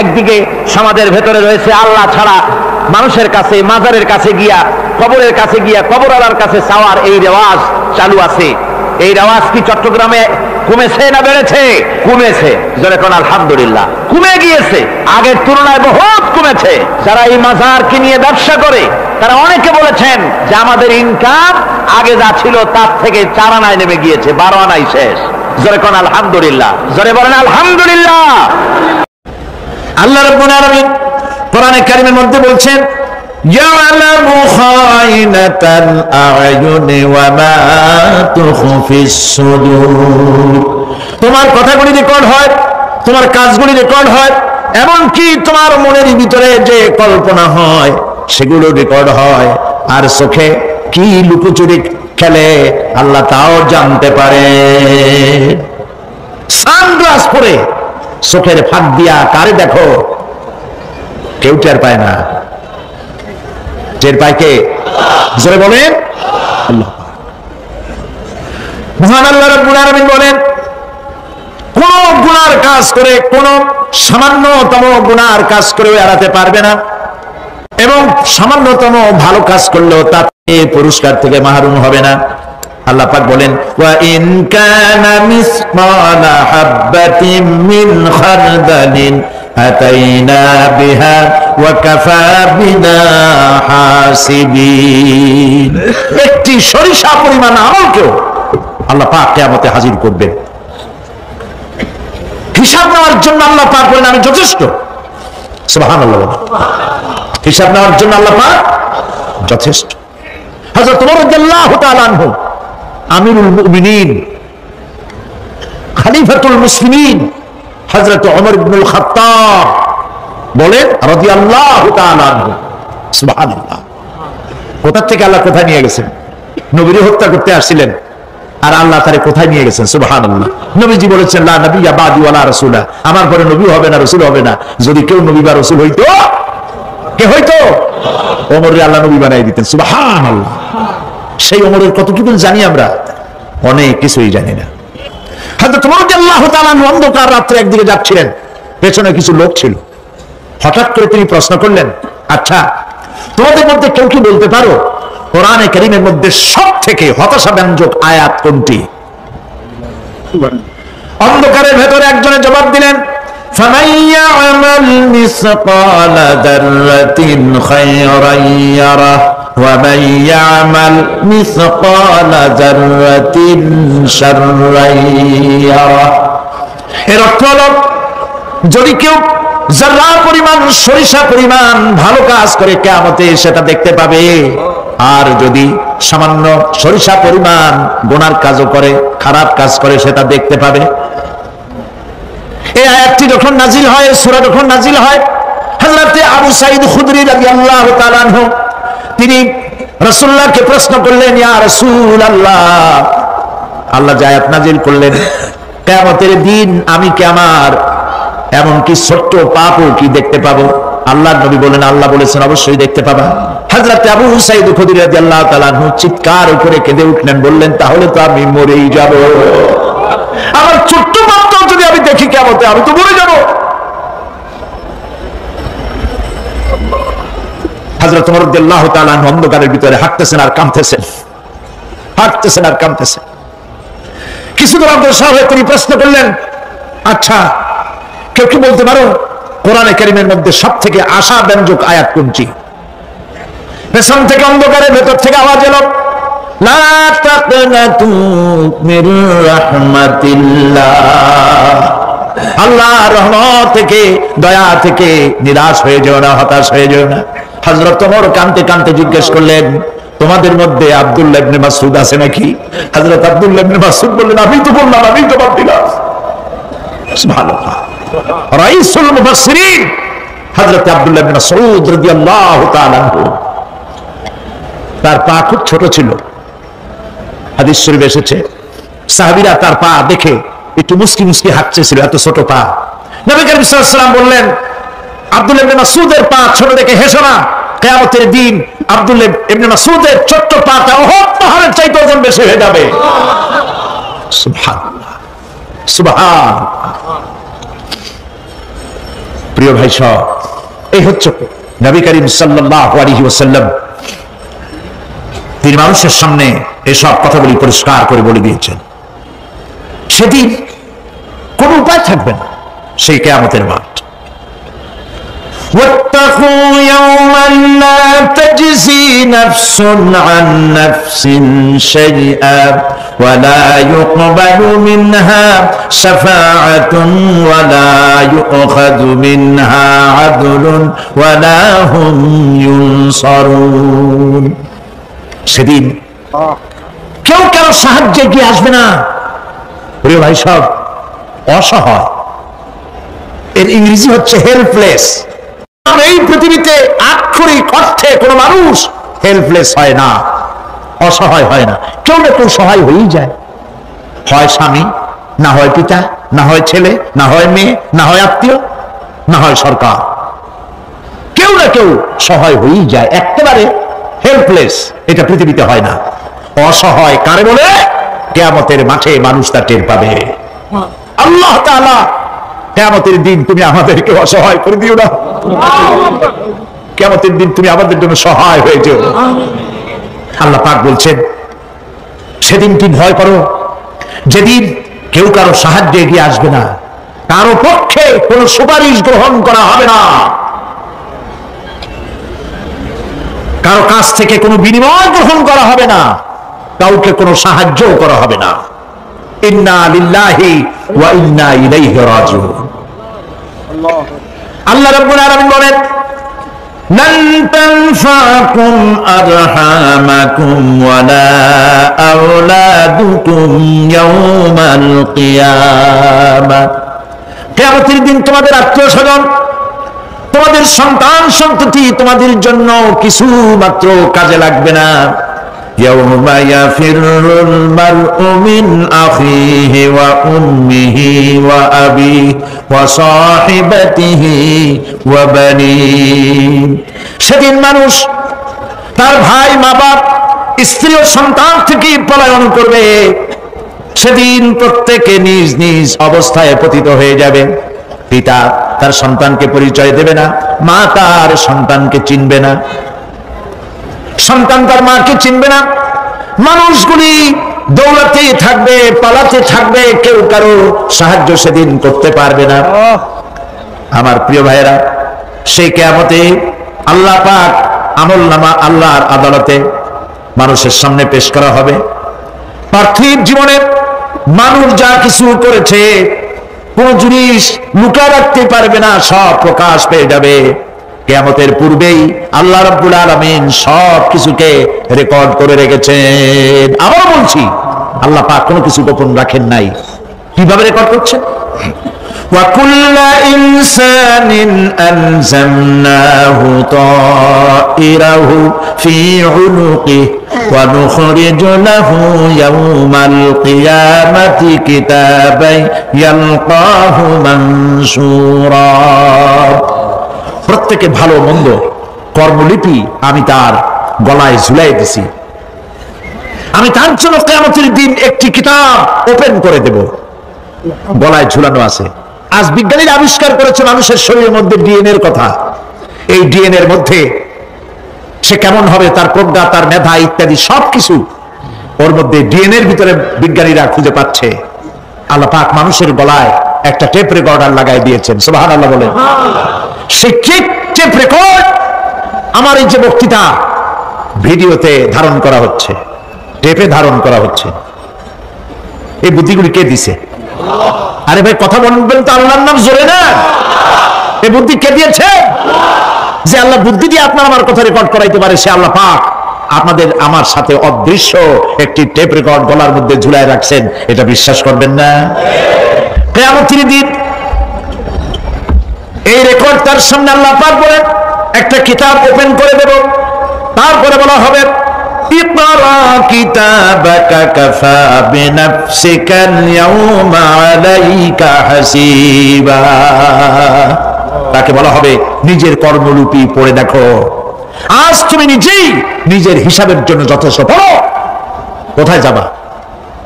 একদিকে সমাজের ভেতরে রয়েছে আল্লাহ ছাড়া মানুষের কাছে, মাজারের কাছে গিয়া, কবরের কাছে গিয়া, কবরওয়ালার কাছে চাওয়ার এই রেওয়াজ চালু আছে। এই রেওয়াজ কি চট্টগ্রামে কমেছে না বেড়েছে? কমেছে। জোরে কোন আলহামদুলিল্লাহ। কমে গিয়েছে, আগের তুলনায় বহুত কমেছে। যারা এই মাজারকে নিয়ে ব্যবসা করে, তারা অনেকে বলেছেন যে আমাদের ইনকাম আগে যা ছিল তার থেকে 4 আনায় নেমে গিয়েছে, 12 আনায় শেষ। জোরে কোন আলহামদুলিল্লাহ। জোরে বলেন আলহামদুলিল্লাহ। আল্লাহ রাব্বুল আলামিন কোরআনে কারীমের মধ্যে বলছেন, ইয়ালামু খায়িনাতাল আ'য়ুনি ওয়া মা তুখফিস সুদুর। তোমার কথাগুলি রেকর্ড হয়, তোমার কাজগুলি রেকর্ড হয়, এমনকি তোমার মনের ভিতরে যে কল্পনা হয় সেগুলো রেকর্ড হয়। আর চোখে কি লুকোচুরি খেলে আল্লাহ তাও জানতে পারে। সানগ্লাস পরে চোখের ফাঁক দিয়া কারে দেখো, কেউ টের পায় না। টের পায় কে? জোরে বলেন আল্লাহ। মহান আল্লাহ রাব্বুল আলামিন বলেন, কোন গুনার কাজ করে, কোন সামান্যতম গুনার কাজ করে এড়াতে পারবে না, এবং সামান্যতম ভালো কাজ করলেও তাতে পুরস্কার থেকে মাহরুম হবে না। আল্লাহ পাক বলেন, ওয়া ইন কানা মিসকালা হাববাতিন মিন খারদালিন আতাইনা বিহা ওয়া কাফা বিনা হাসিবিন। একটি সরিষা পরিমাণ আমলকেও আল্লাহ পাক কিয়ামতে হাজির করবেন। হিসাব নেওয়ার জন্য আল্লাহ পাক বলেন, আমি যথেষ্ট। সুবহানাল্লাহ। হিসাব নেওয়ার জন্য আল্লাহ পাক যথেষ্ট। হযরত ওমর রাদিয়াল্লাহু তাআলা আনহু, আমিরুল মুমিনিন, খলিফাতুল মুসলিমিন হযরত ওমর ইবনুল খাত্তাব বলেন রাদিয়াল্লাহু তাআলা আনহু, সুবহানাল্লাহ, কোথা থেকে আল্লাহ কোথায় নিয়ে গেছেন? নবীর হত্যা করতে আসছিলেন, আর আল্লাহ তারে কোথায় নিয়ে গেছেন? সুবহানাল্লাহ। নবীজি বলেছেন লা নবিয়্যা বাদি ওয়ালা রাসূলা, আমার পরে নবী হবে না, রাসূল হবে না। যদি কেউ নবী বা রাসূল হইতো, কে হইতো? ওমরের আল্লাহ নবী বানাই দিতেন। সুবহানাল্লাহ। সেই ওমরের কত কি জানি আমরা? অনেক কিছুই জানি না। হযরত ওমর রাদিয়াল্লাহু তাআলা অন্ধকার রাত্রে একদিকে যাচ্ছিলেন, পেছনে কিছু লোক ছিল। হঠাৎ করে তিনি প্রশ্ন করলেন, আচ্ছা তোমাদের মধ্যে কেউ কি বলতে পারো কোরআনে কারীমের মধ্যে সবথেকে হতাশাব্যঞ্জক আয়াত কোনটি? অন্ধকারের ভেতরে একজনে জবাব দিলেন, فَمَن يَعْمَلْ مِثْقَالَ ذَرَّةٍ خَيْرًا يَرَهُ وَمَن يَعْمَلْ مِثْقَالَ ذَرَّةٍ شَرًّا يَرَهُ। এর অর্থ হলো, যদি কেউ যারা পরিমাণ সরিষা পরিমাণ ভালো কাজ করে কিয়ামতে সেটা দেখতে পাবে, আর যদি সামান্য সরিষা পরিমাণ গুনার কাজও করে, খারাপ কাজ করে, সেটা দেখতে পাবে। এই আয়াতটি যখন নাজিল হয়, সূরা যখন নাজিল হয়, হযরত আবু সাঈদ খুদরি রাদিয়াল্লাহু তাআলা আনহু তিনি রাসূলুল্লাহকে প্রশ্ন করলেন, ইয়া রাসূলুল্লাহ, আল্লাহ যে আয়াত নাজিল করলেন, কিয়ামতের দিন আমি কি আমার এমনকি ছোট্ট পাপও কি দেখতে পাবো? আল্লাহর নবী বলেন, আল্লাহ বলেছেন অবশ্যই দেখতে পাবা। হযরত আবু সাঈদ খুদরি রাদিয়াল্লাহু তাআলা আনহু চিৎকার করে কেঁদে উঠলেন, বললেন, তাহলে তো আমি মরেই যাব। আমার ছোট্ট পাপটাও যদি আমি দেখি কিয়ামতে, আমি তো মরে যাব। হযরত ওমর রাদিয়াল্লাহু তাআলা আনহু অন্ধকারের ভিতরে হাঁটতেছেন আর কাঁদতেছেন, হাঁটতেছেন আর কাঁদতেছেন। কিছু দূর অগ্রসর হয়ে তিনি প্রশ্ন করলেন, আচ্ছা কেউ কি বলতে পারো কোরআনে কারীমের মধ্যে সবথেকে আশাব্যঞ্জক আয়াত কোনটি? পেছন থেকে অন্ধকারের ভেতর থেকে আওয়াজ এলো, লা তাকনাতু মির রাহমাতিল্লাহ, আল্লাহর রহমত থেকে, দয়া থেকে নিরাশ হয়ে যেও না, হতাশ হয়ে যেও না। হযরত ওমর কাঁদতে কাঁদতে জিজ্ঞেস করলেন, তোমাদের মধ্যে আব্দুল্লাহ ইবনে মাসউদ আছে নাকি? হযরত আব্দুল্লাহ ইবনে মাসউদ বললেন, আমি তো বললাম, আমি জবাব দিলাম। সুবহানাল্লাহ। রাইসুল মুফাসসিরিন হযরত আব্দুল্লাহ ইবনে মাসউদ রাদিয়াল্লাহু তাআলা আনহু, তার পা খুব ছোট ছিল। হাদিস শরীফে এসেছে, সাহাবীরা তার পা দেখে একটু মুস্কি মুস্কি হাঁটতেছিল, এত ছোট পা। নবী করিম সাল্লাল্লাহু আলাইহি ওয়াসাল্লাম বললেন, আব্দুল্লাহ ইবনে মাসউদের পা ছোট দেখে হেসো না, কিয়ামতের দিন আব্দুল্লাহ ইবনে মাসউদের ছোট্ট পাটা উহুদ পাহাড়ের চাইতে ওজন বেশি হয়ে যাবে। সুবহানাল্লাহ, সুবহানাল্লাহ। প্রিয় ভাই সব, এই হচ্ছে নবী করিম সাল্লাল্লাহু আলাইহি ওয়াসাল্লাম, তিনি মানুষের সামনে এসব কথাগুলি পরিষ্কার করে বলে দিয়েছেন। সেদিন কোন উপায় থাকবে না, সেই কিয়ামতের মাঠ। واتقوا يوما لا تجزي نفس عن نفس شيئا ولا يقبل منها شفاعة ولا يؤخذ منها عدل ولا هم ينصرون। সেদিন কেউ কারো সাহায্যে গিয়ে আসবে না। প্রিয় ভাই সব, অসহায়, এর ইংরেজি হচ্ছে হেল্পলেস। এই পৃথিবীতে আক্ষরিক অর্থে কোন মানুষ হেল্পলেস হয় না, অসহায় হয় না। কেউ না কেউ সহায় হয়েই যায়, হয় স্বামী, না হয় পিতা, না হয় ছেলে, না হয় মেয়ে, না হয় আত্মীয়, না হয় সরকার। কেউ না কেউ সহায় হয়েই যায়। একেবারে হেল্পলেস এটা পৃথিবীতে হয় না। অসহায় কারে বলে? কিয়ামতের মাঠে মানুষ তা টের পাবে। আল্লাহ তাআলা কিয়ামতের দিন তুমি আমাদেরকে অসহায় করে দিও না। কিয়ামতের দিন তুমি আমাদের জন্য সহায় হয়ে যেও। আল্লাহ পাক বলছেন, সেদিন কি ভয় করো, যেদিন কেউ কারো সাহায্যে এগিয়ে আসবে না, কারো পক্ষে কোনো সুপারিশ গ্রহণ করা হবে না, কারো কাছ থেকে কোনো বিনিময় গ্রহণ করা হবে না, কাউকে কোনো সাহায্য করা হবে না। ইন্না লিল্লাহি ওয়া ইন্না ইলাইহি রাজিউন। আল্লাহ রাব্বুল আলামিন বলেন, লান তানফাকুম আরহামাকুম ওয়ালা আওলাদুকুম ইয়াওমাল কিয়ামাহ। কিয়ামতের দিন তোমাদের আত্মীয়-স্বজন, তোমাদের সন্তান সন্ততি তোমাদের জন্য কিছু মাত্র কাজে লাগবে না। ইয়াউমা ইয়াফিরুল মারউ মিন আখিহি ওয়া উম্মিহি ওয়া আবিহি ওয়া সাহিবাতিহি ওয়া বানিহি। সেদিন মানুষ তার ভাই, মা বাপ, স্ত্রী ও সন্তান থেকে পলায়ন করবে। সেদিন প্রত্যেকে নিজ নিজ অবস্থায় পতিত হয়ে যাবে। পিতা তার সন্তানকে পরিচয় দেবে না, মা তার সন্তানকে চিনবে না, সন্তান তার মাকে চিনবে না। মানুষগুলি দৌড়াতে থাকবে, পালাতে থাকবে, কেউ কারো সাহায্য সেদিন করতে পারবে না। আমার প্রিয় ভাইয়েরা, সেই কিয়ামতে আল্লাহ পাক আমলনামা আল্লাহর আদালতে মানুষের সামনে পেশ করা হবে। পার্থিব জীবনে মানুষ যা কিছু করেছে কোন জিনিস লুকিয়ে রাখতে পারবে না, সব প্রকাশ পেয়ে যাবে। কিয়ামতের পূর্বেই আল্লাহ রাব্বুল আলামিন সব কিছুকে রেকর্ড করে রেখেছেন। আবার বলছি, আল্লাহ পাক কোনো কিছু গোপন রাখেন নাই। কিভাবে রেকর্ড করছেন? وَكُلَّ إِنسَانٍ أَلْزَمْنَاهُ طَائِرَهُ فِي عُنُقِهِ وَنُخْرِجُ لَهُ يَوْمَ الْقِيَامَةِ كِتَابًا يَلْقَاهُ مَنشُورًا। প্রত্যেকে ভালো মন্দ কর্মলিপি আমি তার গলায় ঝুলাই দিছি। আমি তার জন্য কিয়ামতের দিন একটি কিতাব ওপেন করে দেব, গলায় ঝুলানো আছে। আজ বিজ্ঞানীরা আবিষ্কার করেছে মানুষের শরীরের মধ্যে ডিএনএ এর কথা। এই ডিএনএ এর মধ্যে সে কেমন হবে, তার প্রজ্ঞা, তার মেধা ইত্যাদি সবকিছু ওর মধ্যে ডিএনএ এর ভিতরে বিজ্ঞানীরা খুঁজে পাচ্ছে। আল্লাহ পাক মানুষের গলায় একটা টেপ রেকর্ডার লাগাই দিয়েছেন। সুবহানাল্লাহ বলেন। সেই টেপ রেকর্ড আমার এই যে বক্তৃতা ভিডিওতে ধারণ করা হচ্ছে, টেপে ধারণ করা হচ্ছে। এই বুদ্ধিগুলি কে দিছে? আরে ভাই কথা বলবেন তো, আল্লাহর নাম জোরে না। এই বুদ্ধি কে দিয়েছে? যে আল্লাহ বুদ্ধি দিয়ে আপনার আমার কথা রেকর্ড করাইতে পারে, সে আল্লাহ পাক আপনাদের আমার সাথে অদৃশ্য একটি টেপ রেকর্ড গলার মধ্যে ঝুলায় রাখছেন। এটা বিশ্বাস করবেন না? কিয়ামতের দিন এই রেকর্ড তার সামনে আল্লাহ পাক বলেন একটা কিতাব ওপেন করে দেব। তারপরে বলা হবে ইকরা কিতাবাকা কাফা বিনাফসিকা আল-ইয়াওমা আলাইকা হাসিবা। তাকে বলা হবে নিজের কর্মলিপি পড়ে দেখো, আজ তুমি নিজেই নিজের হিসাবের জন্য যথেষ্ট। পড়ো, কোথায় যাবা?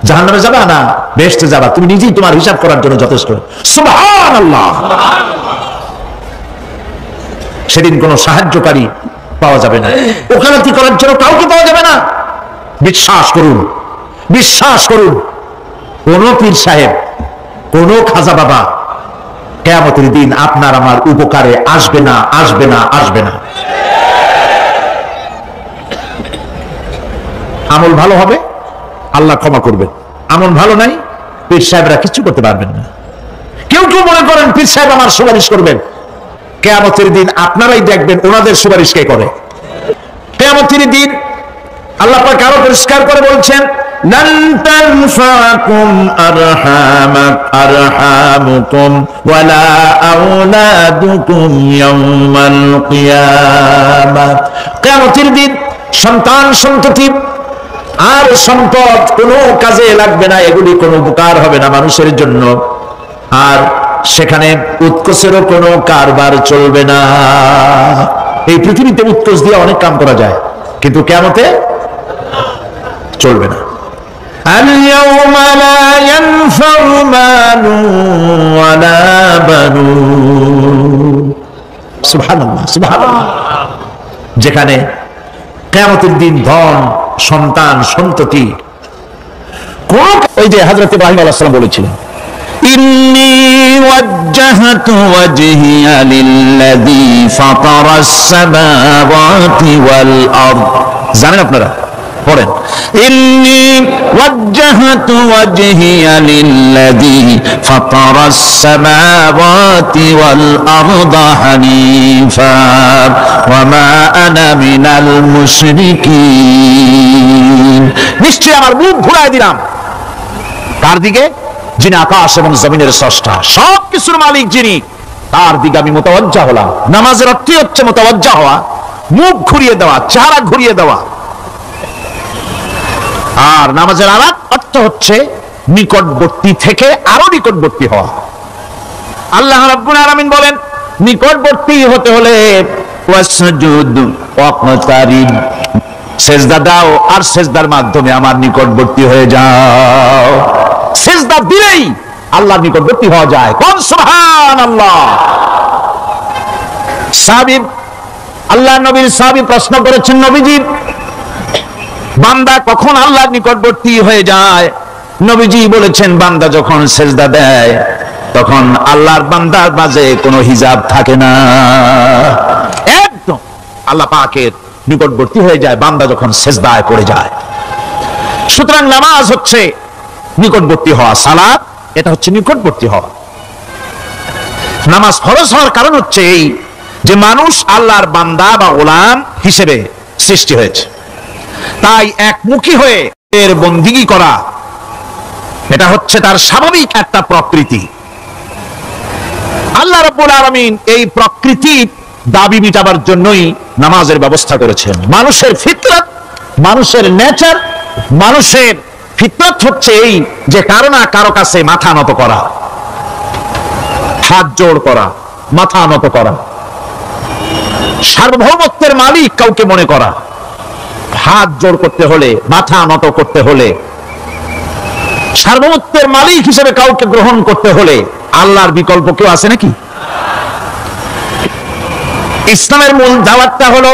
জাহান্নামে যাবা না বেহেশতে যাবা? তুমি নিজেই তোমার হিসাব করার জন্য যথেষ্ট। সুবহানাল্লাহ। সেদিন কোনো সাহায্যকারী পাওয়া যাবে না, ওকালতি করার জন্য কাউকে পাওয়া যাবে না। বিশ্বাস করুন, বিশ্বাস করুন, কোন পীর সাহেব, কোন খাজা বাবা কিয়ামতের দিন আপনার আমার উপকারে আসবে না, আসবে না, আসবে না। আমল ভালো হবে, আল্লাহ ক্ষমা করবেন। আমল ভালো নাই, পীর সাহেবরা কিছু করতে পারবেন না। কেউ কেউ মনে করেন পীর সাহেব আমার সুপারিশ করবেন। কিয়ামতের দিন আপনারাই দেখবেন ওনাদের সুপারিশ কে করে। কিয়ামতের দিন আল্লাহ পাক আরো পরিষ্কার করে বলছেন লান তানফাকুম আরহামুকুম ওয়ালা আওলাদুকুম ইয়াওমাল কিয়ামাহ। কিয়ামতের দিন সন্তান সন্ততি আর সম্পদ কোনো কাজে লাগবে না, এগুলি কোনো উপকার হবে না মানুষের জন্য। আর সেখানে উৎকোষেরও কোনো কারবার চলবে না। এই পৃথিবীতে উৎকোষ দিয়ে অনেক কাম করা যায়, কিন্তু কিয়ামতে চলবে না। আল-ইয়াওমা লা ইয়ানফাউ মালুন ওয়ালা বানুন। সুবহানাল্লাহ, সুবহানাল্লাহ। যেখানে কিয়ামতের দিন ধন, সন্তান, সন্ততি কোন, ওই যে হযরত ইব্রাহিম আলাইহিস সালাম বলেছিলেন ইন্নী ওয়াজ্জাহতু ওয়াজহিয়া লিল্লাযী ফাতারাস সামাওয়াতি ওয়াল আরদ। জানেন আপনারা? পড়েন ইন্নী ওয়াজ্জাহতু ওয়াজহিয়া লিল্লাযী ফাতারাস সামাওয়াতি ওয়াল আরদ হানিফা ওয়া মা আনা মিনাল মুশরিকিন। নিশ্চয় আমার মুখ ঘুরায় দিলাম কার দিকে? যিনি আকাশ এবং জমিনের স্রষ্টা, সব কিছুর মালিক যিনি, তার দিকে আমি মুতাওয়াজ্জা হলাম। নামাজের অর্থই হচ্ছে মুতাওয়াজ্জা হওয়া, মুখ ঘুরিয়ে দেওয়া, চেহারা ঘুরিয়ে দেওয়া। আর নামাজের আরেক অর্থ হচ্ছে নিকটবর্তী থেকে আরো নিকটবর্তী হওয়া। আল্লাহ রাব্বুল আলামিন বলেন, নিকটবর্তী হতে হলে ওয়াসজুদ ওয়াকতারিব, সিজদা দাও আর সিজদার মাধ্যমে আমার নিকটবর্তী হয়ে যাও। সিজদা দিলেই আল্লাহর নিকটবর্তী হওয়া যায়। কোন সুবহানাল্লাহ। সাহাবী, আল্লাহ নবীর সাহাবী প্রশ্ন করেছেন, নবীজি বান্দা কখন আল্লাহর নিকটবর্তী হয়ে যায়? নবীজি বলেছেন, বান্দা যখন সিজদা দেয় তখন আল্লাহর বান্দার মাঝে কোনো হিজাব থাকে না, একদম আল্লাহ পাকের নিকটবর্তী হয়ে যায় বান্দা যখন সিজদায় পড়ে যায়। সুতরাং নামাজ হচ্ছে নিকটবর্তী হওয়া, সালাত এটা হচ্ছে নিকটবর্তী হওয়া। নামাজ ফরজ হওয়ার কারণ হচ্ছে এই যে মানুষ আল্লাহর বান্দা বা গোলাম হিসেবে সৃষ্টি হয়েছে, তাই একমুখী হয়ে এর বন্দিগি করা এটা হচ্ছে তার স্বাভাবিক একটা প্রকৃতি। আল্লাহ রাব্বুল আলামিন এই প্রকৃতি দাবি মিটাবার জন্যই নামাজের ব্যবস্থা করেছেন। মানুষের ফিতরত, মানুষের নেচার, মানুষের ফিতরত হচ্ছে এই যে কারো না কারো কাছে মাথা নত করা, হাত জোড় করা, মাথা নত করা, সার্বভৌমত্বের মালিক কাউকে মনে করা, হাত জোড় করতে হলে, মাথা নত করতে হলে, সার্বভৌমত্বের মালিক হিসেবে কাউকে গ্রহণ করতে হলে আল্লাহর বিকল্প কেউ আছে নাকি? ইসলামের মূল দাওয়াতটা হলো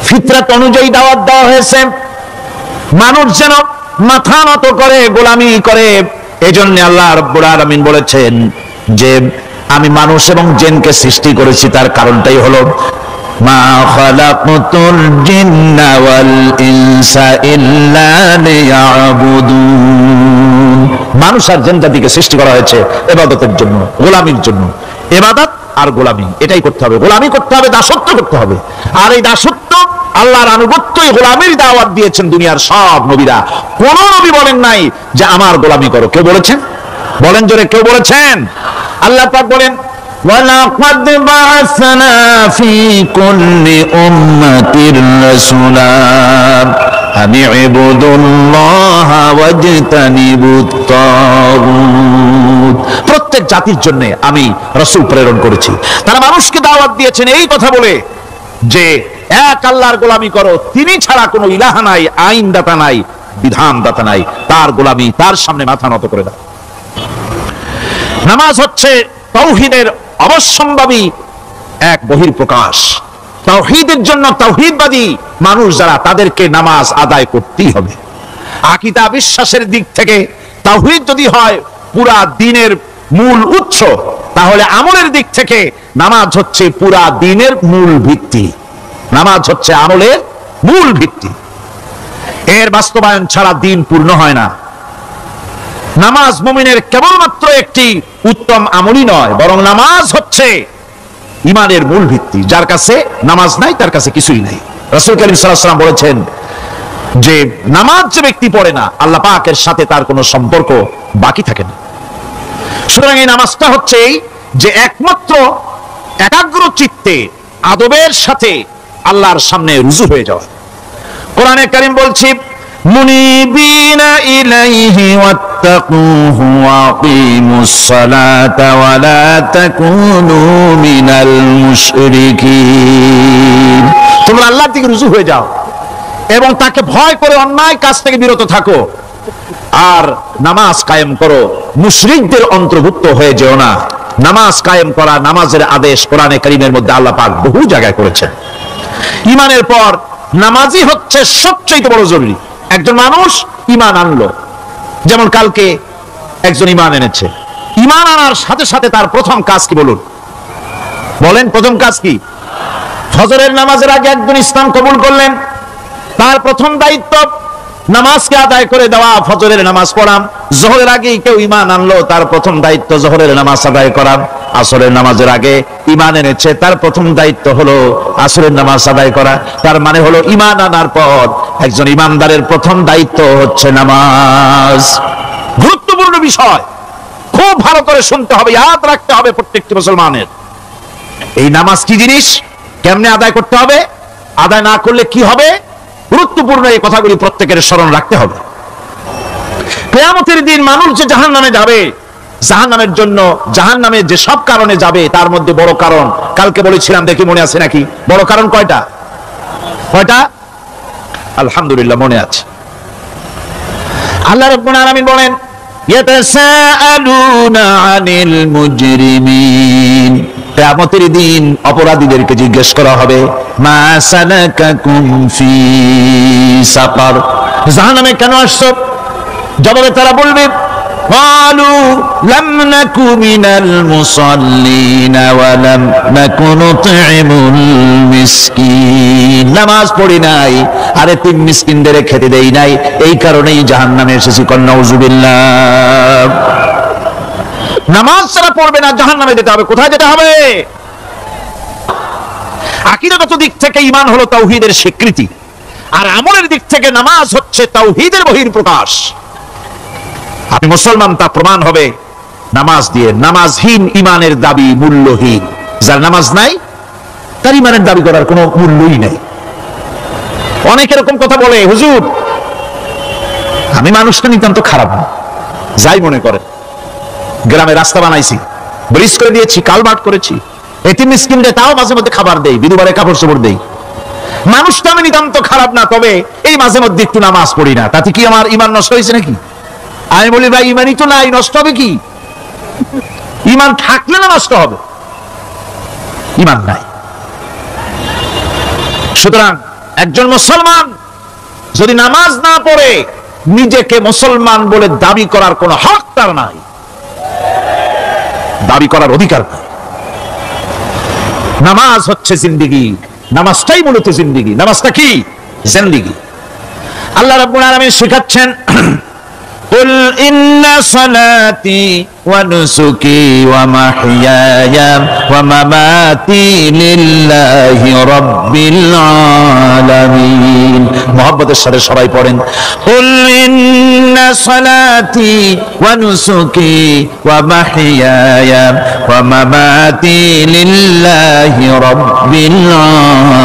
ফিতরত অনুযায়ী দাওয়াত দেওয়া হয়েছে, মানুষ যেন মাথা নত করে, গোলামি করে। এজন্য আল্লাহ রাব্বুল আলামিন বলেছেন যে আমি মানুষ এবং জিনকে সৃষ্টি করেছি, তার কারণটাই হলো মা খালাকতুল জিন্না ওয়াল ইনসা ইল্লা লিয়াবুদুন। মানুষ আর জিন জাতিকে সৃষ্টি করা হয়েছে ইবাদতের জন্য, গোলামির জন্য। ইবাদত আর গোলামি এটাই করতে হবে, গোলামি করতে হবে, দাসত্ব করতে হবে। আর এই দাসত্ব, আল্লাহর আনুগত্যই গোলামির দাওয়াত দিয়েছেন দুনিয়ার সব নবীরা। কোন নবী বলেন নাই যে আমার গোলামি করো। কেউ বলেছেন? বলেন জোরে, কেউ বলেছেন? আল্লাহ পাক বলেন, ওয়ালাকাদ বা'আসনা ফি কুল্লি উম্মাতির রাসূলা আন ইবুদুল্লাহা ওয়াজতানিবুত তাগুত। প্রত্যেক জাতির জন্য আমি রাসূল প্রেরণ করেছি, তারা মানুষকে দাওয়াত দিয়েছেন এই কথা বলে যে এক আল্লাহর গোলামি করো, তিনি ছাড়া কোনো ইলাহ নাই, আইনদাতা নাই, বিধানদাতা নাই, তার গোলামি, তার সামনে মাথা নত করে দাও। নামাজ হচ্ছে তাওহীদের অবশ্যম্ভাবী এক বহির্প্রকাশ। তাওহীদের জন্য তাওহীদবাদী মানুষ যারা, তাদেরকে নামাজ আদায় করতেই হবে। আকীদা বিশ্বাসের দিক থেকে তাওহীদ যদি হয় পুরা দ্বীনের মূল উৎস, তাহলে আমলের দিক থেকে নামাজ হচ্ছে পুরা দ্বীনের মূল ভিত্তি। নামাজ হচ্ছে আমলের মূল ভিত্তি, এর বাস্তবায়ন ছাড়া দ্বীন পূর্ণ হয় না। নামাজ মুমিনের কেবলমাত্র একটি উত্তম আমলই নয়, বরং নামাজ হচ্ছে ঈমানের মূল ভিত্তি। যার কাছে নামাজ নাই তার কাছে কিছুই নাই। রাসূল কারীম সাল্লাল্লাহু আলাইহি ওয়াসাল্লাম বলেছেন যে নামাজ যে ব্যক্তি পড়ে না, আল্লাহ পাকের সাথে তার কোনো সম্পর্ক বাকি থাকে না। সুতরাং এই নামাজটা হচ্ছে যে একমাত্র একাগ্র চিত্তে আদবের সাথে আল্লাহর সামনে রুজু হয়ে যাওয়া। কোরআনে কারীম বলছে, মুনিবিনা ইলাইহি ওয়াত্তাকুহু ওয়া আকিমুস সালাতা ওয়া লা তাকুনু মিনাল মুশরিকিন। তোমরা আল্লাহর দিকে রুজু হয়ে যাও এবং তাকে ভয় করে অন্যায় কাজ থেকে বিরত থাকো, আর নামাজ কায়েম করো, মুশরিকদের অন্তর্ভুক্ত হয়ে যেও না। নামাজ কায়েম করা, নামাজের আদেশ কোরআনে কারীমের মধ্যে আল্লাহ পাক বহু জায়গায় করেছেন। ঈমানের পর নামাজই হচ্ছে সবচেয়ে বড় জরুরি। একজন মানুষ ঈমান আনলো, যেমন কালকে একজন ঈমান এনেছে, ঈমান আনার সাথে সাথে তার প্রথম কাজ কি বলুন? বলেন, প্রথম কাজ কি? ফজরের নামাজের আগে একজন ইসলাম কবুল করলেন, তার প্রথম দায়িত্ব নামাজকে আদায় করে দেওয়া, ফজরের নামাজ পড়া। জোহরের আগে কেউ ঈমান আনলো, তার প্রথম দায়িত্ব জোহরের নামাজ আদায় করা। আসরের নামাজের আগে ঈমান এনেছে, তার প্রথম দায়িত্ব হলো আসরের নামাজ আদায় করা। তার মানে হলো ঈমান আনার পর একজন ঈমানদারের প্রথম দায়িত্ব হচ্ছে নামাজ। গুরুত্বপূর্ণ বিষয়, খুব খুব ভালো করে শুনতে হবে, ইয়াদ রাখতে হবে প্রত্যেকটি মুসলমানের। এই নামাজ কি জিনিস, কেমনে আদায় করতে হবে, আদায় না করলে কি হবে, গুরুত্বপূর্ণ এই কথাগুলি প্রত্যেকের স্মরণ রাখতে হবে। কিয়ামতের দিন মানুষ যে জাহান্নামে যাবে, জাহান্নামের জন্য, জাহান্নামে যে সব কারণে যাবে তার মধ্যে বড় কারণ কালকে বলেছিলাম, দেখি মনে আছে নাকি? বড় কারণ কয়টা? কয়টা? আলহামদুলিল্লাহ মনে আছে। আল্লাহ রাব্বুল আলামিন বলেন, ইয়াতাসাআলুনা আনিল মুজরিমিন, কিয়ামতের দিন অপরাধীদেরকে জিজ্ঞেস করা হবে, মা সালাকাকুম ফি সাকার, জাহান্নামে কেন আসছো? জবাবে তারা বলবে, ক্বালু লাম নাকু মিনাল মুসাল্লিনা ওয়া লাম নাকু নুতঈমুল মিসকিন, নামাজ পড়ি নাই আর এতিম মিসকিনদের খেতে দেই নাই, এই কারণেই জাহান্নামে এসেছি। নাউযুবিল্লাহ। নামাজ যারা পড়বে না জাহান্নামে যেতে হবে। কোথায় যেতে হবে? আকীদাগত দিক থেকে ঈমান হলো তাওহীদের স্বীকৃতি, আর আমলের দিক থেকে নামাজ হচ্ছে তাওহীদের বহিঃপ্রকাশ। আপনি মুসলমান তা প্রমাণ হবে নামাজ দিয়ে। নামাজহীন ঈমানের দাবি মূল্যহীন। যার নামাজ নাই তার ঈমানের দাবি করার কোনো মূল্যই নাই। অনেক এরকম কথা বলে, হুজুর আমি মানুষটা নিতান্ত খারাপ না, যাই মনে করে, গ্রামে রাস্তা বানাইছি, ব্রিজ করে দিয়েছি, কালভার্ট করেছি, এতিম মিসকিনদের তাও মাঝে মধ্যে খাবার দেই, বিধবারে কাপড় চোপড় দেই, মানুষটা আমি নিতান্ত খারাপ না, তবে এই মাঝে মধ্যে একটু নামাজ পড়ি না, তাতে কি আমার ঈমান নষ্ট হয়েছে নাকি? আমি বলি, ভাই ঈমানই তো নাই, নষ্ট হবে কি? ঈমান থাকলে না নষ্ট হবে, ঈমান নাই। সুতরাং একজন মুসলমান যদি নামাজ না পড়ে নিজেকে মুসলমান বলে দাবি করার কোনো হক তার নাই, দাবি করার অধিকার নাই। নামাজ হচ্ছে জিন্দেগি, নামাজটাই মূলত জিন্দেগি। নামাজটা কি? জিন্দেগি। আল্লাহ রাব্বুল আলামিন শেখাচ্ছেন, কুল ইন্না সালাতি ওয়া নুসুকি ওয়া মাহইয়ায়া ওয়া মামাতি লিল্লাহি রাব্বিল আলামিন। মুহাব্বতের সাথে সবাই পড়েন, কুল ইন্না সালাতি ওয়া নুসুকি ওয়া মাহইয়ায়া ওয়া মামাতি লিল্লাহি রাব্বিল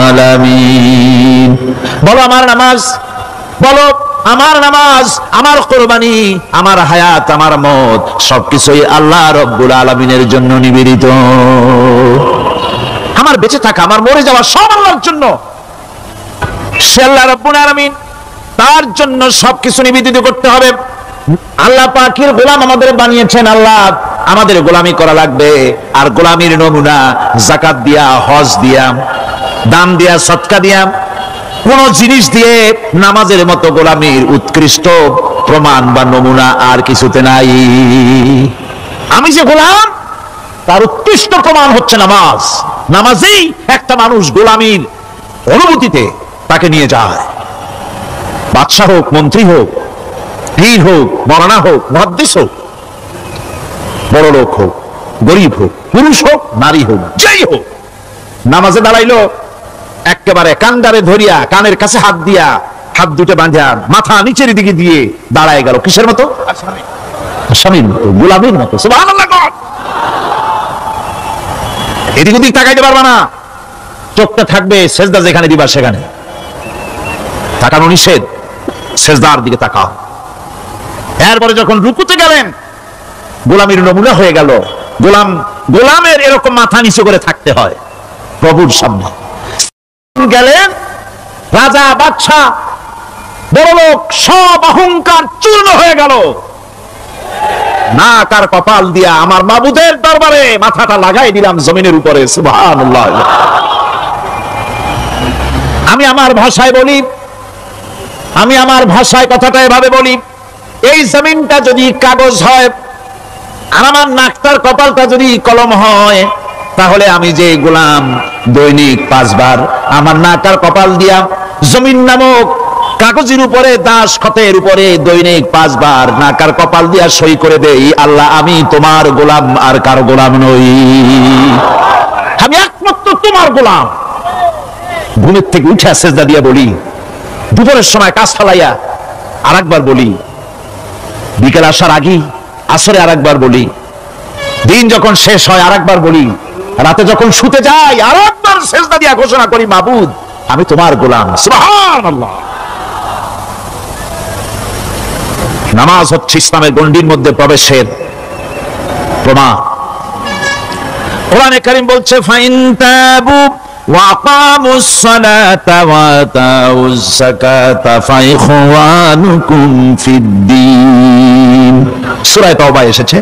আলামিন। বলো আমার নামাজ, বলো আমার নামাজ, আমার কোরবানি, আমার হায়াত, আমার মত সবকিছুই আল্লাহ রব্বুল আলামিনের জন্য নিবেদিত। আমার বেঁচে থাকা, আমার মরে যাওয়া সব আল্লাহর জন্য। সে আল্লাহ রব্বুল আলামিন, তার জন্য সবকিছু নিবেদিত করতে হবে। আল্লাহ পাকের গোলাম আমাদের বানিয়েছেন, আল্লাহ আমাদের গোলামি করা লাগবে। আর গোলামির নমুনা যাকাত দিয়া, হজ দিয়া, দান দিয়া, সদকা দিয়া, কোন জিনিস দিয়ে নামাজের মতো গোলামির উৎকৃষ্ট প্রমাণ বা নমুনা আর কিছুতে নাই। আমি যে গোলাম তার উৎকৃষ্ট প্রমাণ হচ্ছে নামাজ। নামাজেই একটা মানুষ গোলামির অনুভূতিতে তাকে নিয়ে যায়। বাদশা হোক, মন্ত্রী হোক, পীর হোক, মৌলানা হোক, মুহাদ্দিস হোক, বড় লোক হোক, গরিব হোক, পুরুষ হোক, নারী হোক, যেই হোক, নামাজে দাঁড়াইলো একেবারে কান্ডারে ধরিয়া, কানের কাছে হাত দিয়া, হাত দুটো বাঁধা, মাথা নিচের দিকে দিয়ে দাঁড়ায় গেল। কিসের মতো? স্বামীর মতো, গোলামের মতো। সুবহানাল্লাহ। এদিক ওদিক তাকাইতে পারবা না, চোখটা থাকবে সেজদা যেখানে দিবা সেখানে। তাকানো নিষেধ, সেজদার দিকে তাকাও। এরপরে যখন রুকুতে গেলেন, গোলামের নমুনা হয়ে গেল। গোলামের এরকম মাথা নিচু করে থাকতে হয় প্রভুর সামনে। গেলেন রাজা, বাদশা, বড় লোক, সব অহংকার চূর্ণ হয়ে গেল। নাক আর কপাল দিয়া আমার মাবুদের দরবারে মাথাটা লাগাই দিলাম জমিনের উপরে। সুবহানাল্লাহ। আমি আমার ভাষায় বলি, আমি আমার ভাষায় কথাটা এভাবে বলি, এই জমিনটা যদি কাগজ হয় আর আমার নাকটার কপালটা যদি কলম হয়, তাহলে আমি যে গোলাম দৈনিক 5 বার আমার নাকার কপাল দিয়া জমিন নামক কাগজের উপরে, দাস খতের উপরে দৈনিক 5 বার নাকার কপাল দিয়া সই করে দেই, আল্লাহ আমি তোমার গোলাম, আর কার গোলাম নই, আমি একমাত্র তোমার গোলাম। ঘুমের থেকে উঠে সেজদা দিয়া বলি, দুপুরের সময় কাজ ফালাইয়া আর একবার বলি, বিকেল আসার আগে আসরে আর একবার বলি, দিন যখন শেষ হয় আরেকবার বলি, রাতে যখন শুতে যাই আরেকবার সেজদা দিয়ে ঘোষণা করি, মাবুদ আমি তোমার গোলাম। সুবহানাল্লাহ। নামাজ হচ্ছে ইসলামের গণ্ডির মধ্যে প্রবেশের প্রমাণ। কোরআনে কারীম বলছে ফাইন তাবু ওয়া আকামুস সালাতা ওয়া আতাউজ যাকাতা ফাইখওয়ানুকুম ফিদ্দীন। সূরা তাওবা এসেছে,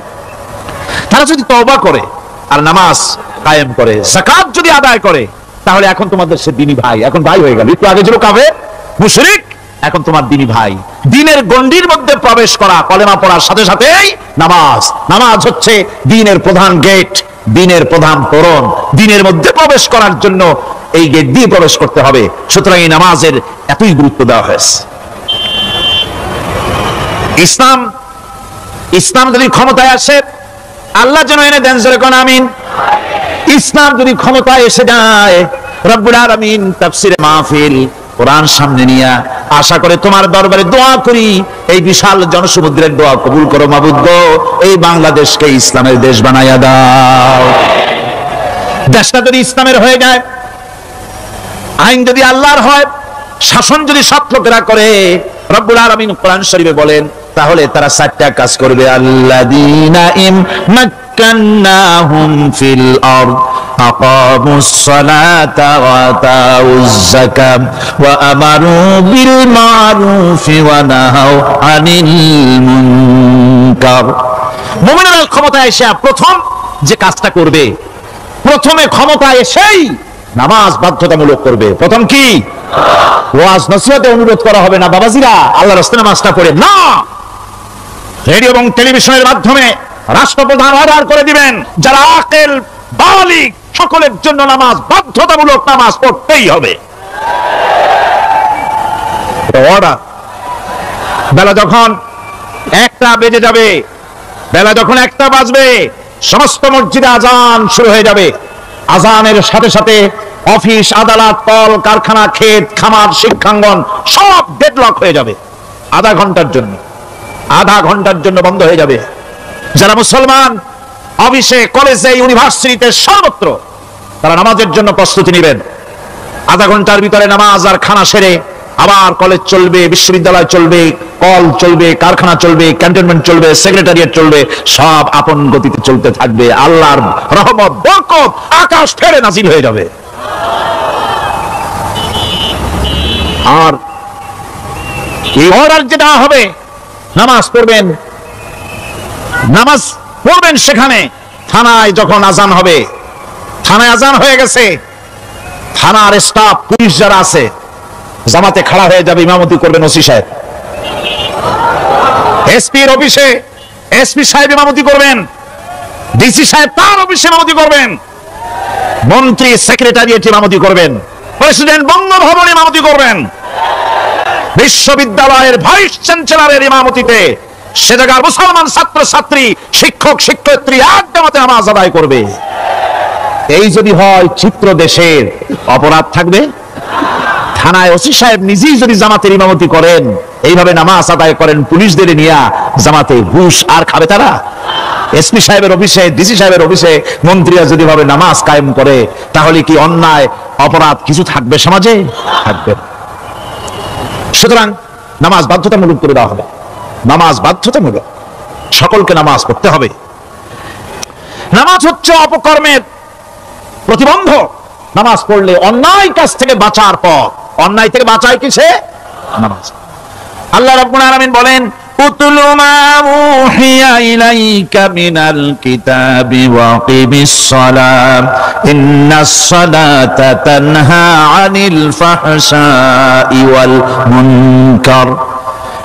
তারা যদি তওবা করে আর নামাজ কায়েম করে, যাকাত যদি আদায় করে, তাহলে এখন তোমাদের সে দ্বীনি ভাই, এখন ভাই হয়ে গেল। একটু আগে ছিল কাফের মুশরিক, এখন তোমার দ্বীনি ভাই। দ্বীনের গণ্ডির মধ্যে প্রবেশ করা, কলেমা পড়ার সাথে সাথেই নামাজ। নামাজ হচ্ছে দ্বীনের প্রধান গেট, দ্বীনের প্রধান তোরণ। দ্বীনের মধ্যে প্রবেশ করার জন্য এই গেট দিয়ে প্রবেশ করতে হবে। সুতরাং এই নামাজের এতই গুরুত্ব দেওয়া হয়েছে। ইসলাম যদি ক্ষমতায় আসে, আল্লাহ যেন এনে দেন, জোরে কোন আমিন। ইসলাম যদি ক্ষমতায় এসে যায়, রব্বুল আলামিন তাফসীরে মাহফিল কোরআন সামনে নিয়ে আশা করে তোমার দরবারে দোয়া করি, এই বিশাল জনসমুদ্রের দোয়া কবুল করো মাবুদ গো, এই বাংলাদেশকে ইসলামের দেশ বানাইয়া দাও। দেশটা যদি ইসলামের হয়ে যায়, আইন যদি আল্লাহর হয়, শাসন যদি সৎ লোকেরা করে, রব্বুল আলামিন কোরআন শরীফে বলেন, তাহলে তারা 4টা কাজ করবে। আল্লাযীনা ইমাক্কান্নাহুম ফিল আরদ আকামুস সালাতা ওয়া আতাউজ যাকাত ওয়া আমারু বিল মারুফি ওয়া নাহাউ আনিল মুনকার। মুমিনরা ক্ষমতায় এসে প্রথম যে কাজটা করবে, প্রথমে ক্ষমতায় এসেই নামাজ বাধ্যতামূলক করবে। প্রথম কি? ওয়াজ নসিহতে অনুরোধ করা হবে না, বাবাজিরা আল্লাহর রাস্তায় নামাজটা পড়ে না। রেডিও এবং টেলিভিশনের মাধ্যমে রাষ্ট্রপ্রধান অর্ডার করে দিবেন, যারা আকেল বালিগ সকলের জন্য নামাজ বাধ্যতামূলক, নামাজ পড়তেই হবে। অর্ডার। বেলা যখন 1টা বেজে যাবে, বেলা যখন 1টা বাজবে, সমস্ত মসজিদে আজান শুরু হয়ে যাবে। আজানের সাথে সাথে অফিস, আদালত, কল কারখানা, ক্ষেত খামার, শিক্ষাঙ্গন সব ডেডলক হয়ে যাবে। আধা ঘন্টার জন্য বন্ধ হয়ে যাবে। যারা মুসলমান অফিসে, কলেজে, ইউনিভার্সিটিতে সর্বত্র তারা নামাজের জন্য প্রস্তুতি নেবেন। আধা ঘন্টার ভিতরে নামাজ আর খানা সেরে আবার কলেজ চলবে, বিশ্ববিদ্যালয় চলবে, কল চলবে, কারখানা চলবে, ক্যান্টনমেন্ট চলবে, সেক্রেটারিয়েট চলবে, সব আপন গতিতে চলতে থাকবে। আল্লাহর রহমত, বরকত আকাশ ফেরে নাজিল হয়ে যাবে। আর এই অর্ডার যেটা হবে, নামাজ পড়বেন সেখানে। থানায় যখন আজান হবে, থানায় আজান হয়ে গেছে, থানার স্টাফ, পুলিশ যারা আছে জামাতে খাড়া হয়ে যাবে, ইমামতি করবেন ওসি সাহেব। এসপির অফিসে এসপি সাহেব ইমামতি করবেন, ডিসি সাহেব তার অফিসে ইমামতি করবেন, মন্ত্রী সেক্রেটারিয়েট ইমামতি করবেন, প্রেসিডেন্ট বঙ্গভবন ইমামতি করবেন, বিশ্ববিদ্যালয়ের ভাইস চ্যান্সেলরের ইমামতিতে সে জায়গার মুসলমান ছাত্র ছাত্রী, শিক্ষক শিক্ষয়িত্রী এক জামাতে নামাজ আদায় করবে। এই যদি হয় চিত্র দেশের, অপরাধ থাকবে? থানায় ওসি সাহেব নিজেই যদি জামাতের ইমামতি করেন, এইভাবে নামাজ আদায় করেন পুলিশদের নিয়ে জামাতে, ঘুষ আর খাবে তারা? এসপি সাহেবের অফিসে, ডিসি সাহেবের অফিসে মন্ত্রীরা যদি ভাবে নামাজ কায়েম করে, তাহলে কি অন্যায় অপরাধ কিছু থাকবে সমাজে? থাকবে। সুতরাং নামাজ বাধ্যতামূলক করে দেওয়া হবে। নামাজ বাধ্যতামূলক, সকলকে নামাজ পড়তে হবে। নামাজ হচ্ছে অপকর্মের প্রতিবন্ধক। নামাজ পড়লে অন্যায় কাজ থেকে বাঁচার পথ। অন্যায় থেকে বাঁচায় কিসে? নামাজ। আল্লাহ রাব্বুল আলামিন বলেন, উতলু মা উহিয়া ইলাইকা মিনাল কিতাবি ওয়া কিমিস সালাত ইন্নাস সালাতা তানহা আনিল ফাহশাই ওয়াল মুনকার।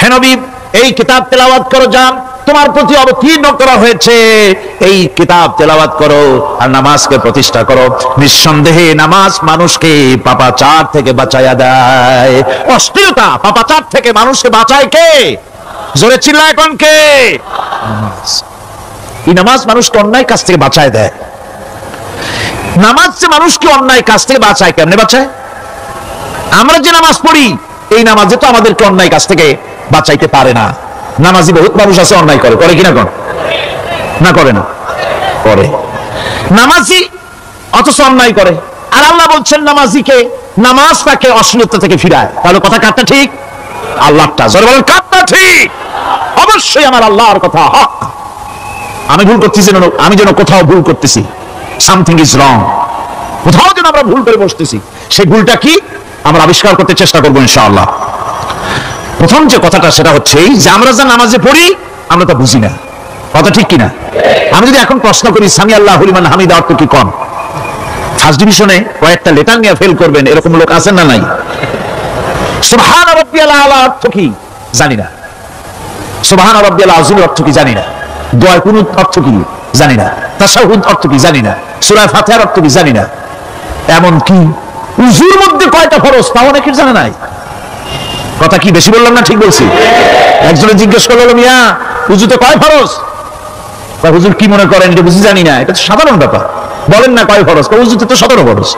হে নবী, এই কিতাব তেলাওয়াত করো, যা তোমার প্রতি অবতীর্ণ করা হয়েছে, এই কিতাব তেলাওয়াত করো আর নামাজকে প্রতিষ্ঠা করো। নিঃসন্দেহে নামাজ মানুষকে পাপাচার থেকে বাঁচায়া দেয়। অশ্লীলতা, পাপাচার থেকে মানুষকে বাঁচায় কে? জোরে চিল্লায় কোন কে? নামাজ। এই নামাজ মানুষকে অন্যায় কাজ থেকে বাঁচায় দেয়। নামাজ যে মানুষকে অন্যায় কাজ থেকে বাঁচায়, কেমনে বাঁচায়? আমরা যে নামাজ পড়ি, এই নামাজে তো আমাদেরকে অন্যায় কাজ থেকে বাঁচাইতে পারে না। নামাজি বহুত মানুষ আছে অন্যায় করে, করে কিনা? কোন না করে না? করে। নামাজি অথচ অন্যায় করে, আর আল্লাহ বলছেন নামাজিকে নামাজ তাকে অশ্লীলতা থেকে ফিরায়। তাহলে কথা কাটটা ঠিক? আল্লাহটা জোরে বলেন কাটটা ঠিক? অবশ্যই আমার আল্লাহর কথা হক। আমি ভুল করতেছি, আমি যেন কোথাও ভুল করতেছি, সামথিং ইজ রং, কোথাও যেন আমরা ভুল করে বসতেছি, সেই ভুলটা কি আমরা আবিষ্কার করতে চেষ্টা করবো ইনশাআল্লাহ। প্রথম যে কথাটা সেটা হচ্ছে যে আমরা যা নামাজে পড়ি আমরা তা বুঝি না। কথা ঠিক কিনা? আমি যদি এখন প্রশ্ন করি সামি আল্লাহু লিমান হামিদা অর্থ কি, কম ফার্স্ট ডিভিশনে কয়েকটা লেটার নিয়ে ফেল করবেন এরকম লোক আছেন না নাই? সুবহান রাব্বিয়াল আলা অর্থ কি জানি না, সুবহান রাব্বিয়াল আযীম অর্থ কি জানি না, দোয়া কুনুত অর্থ কি জানি না, তাশাহুদ অর্থ কি জানি না, সূরা ফাতিহার অর্থ কি জানি না। এমন কি উযুর মধ্যে কয়টা ফরজ তাও অনেকের জানা নাই। কথা কি বেশি বললাম না ঠিক বলছি? একজনে জিজ্ঞেস করলো মিয়া উযুতে কয় ফরজ? হুজুর কি মনে করেন এটা বুঝি জানি না, এটা তো সাধারণ ব্যাপার, বলেন না কয় ফরজ? উযুতে তো 17 ফরজ।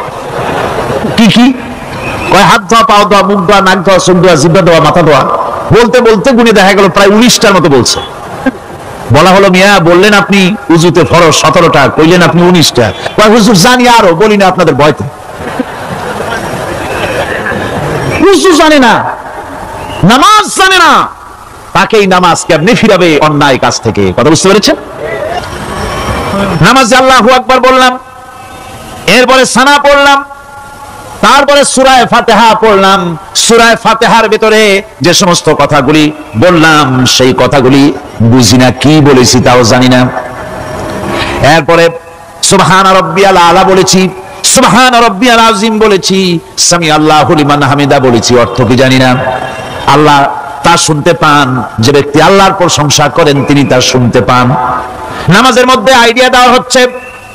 কি কি কয়? হাত ধোয়া, পাও ধোয়া, মুখ ধোয়া, নাক ধোয়া, চোখ ধোয়া, জিহ্বা ধোয়া, মাথা ধোয়া। বলতে বলতে গুণে দেখা গেল প্রায় 19টার মতো বলছে। বলা হলো মিয়া বললেন আপনি উযুতে ফরজ 17টা, কইলেন আপনি 19টা। কয় হুজুর জানি আরো, বলি না আপনাদের ভয়তে। উযু জানে না, নামাজ জানে না, তাকেই নামাজ কেমনে ফিরাবে অন্যায় কাজ থেকে? কথা বুঝতে পেরেছেন? নামাজে আল্লাহু আকবার বললাম, এরপরে সানা পড়লাম, তারপরে সূরা ফাতিহা পড়লাম। সূরা ফাতিহার ভিতরে যে সমস্ত কথাগুলি বললাম সেই কথাগুলি বুঝি না, কি বলেছি তাও জানি না। এরপরে সুবহান রাব্বিয়াল আলা বলেছি, সুবহান রাব্বিয়াল আযীম বলেছি, সামি আল্লাহু লিমান হামিদা বলেছি, অর্থ কি জানি না। আল্লাহ তা শুনতে পান, যে ব্যক্তি আল্লাহর প্রশংসা করেন তিনি তা শুনতে পান। নামাজের মধ্যে আইডিয়া দেওয়া হচ্ছে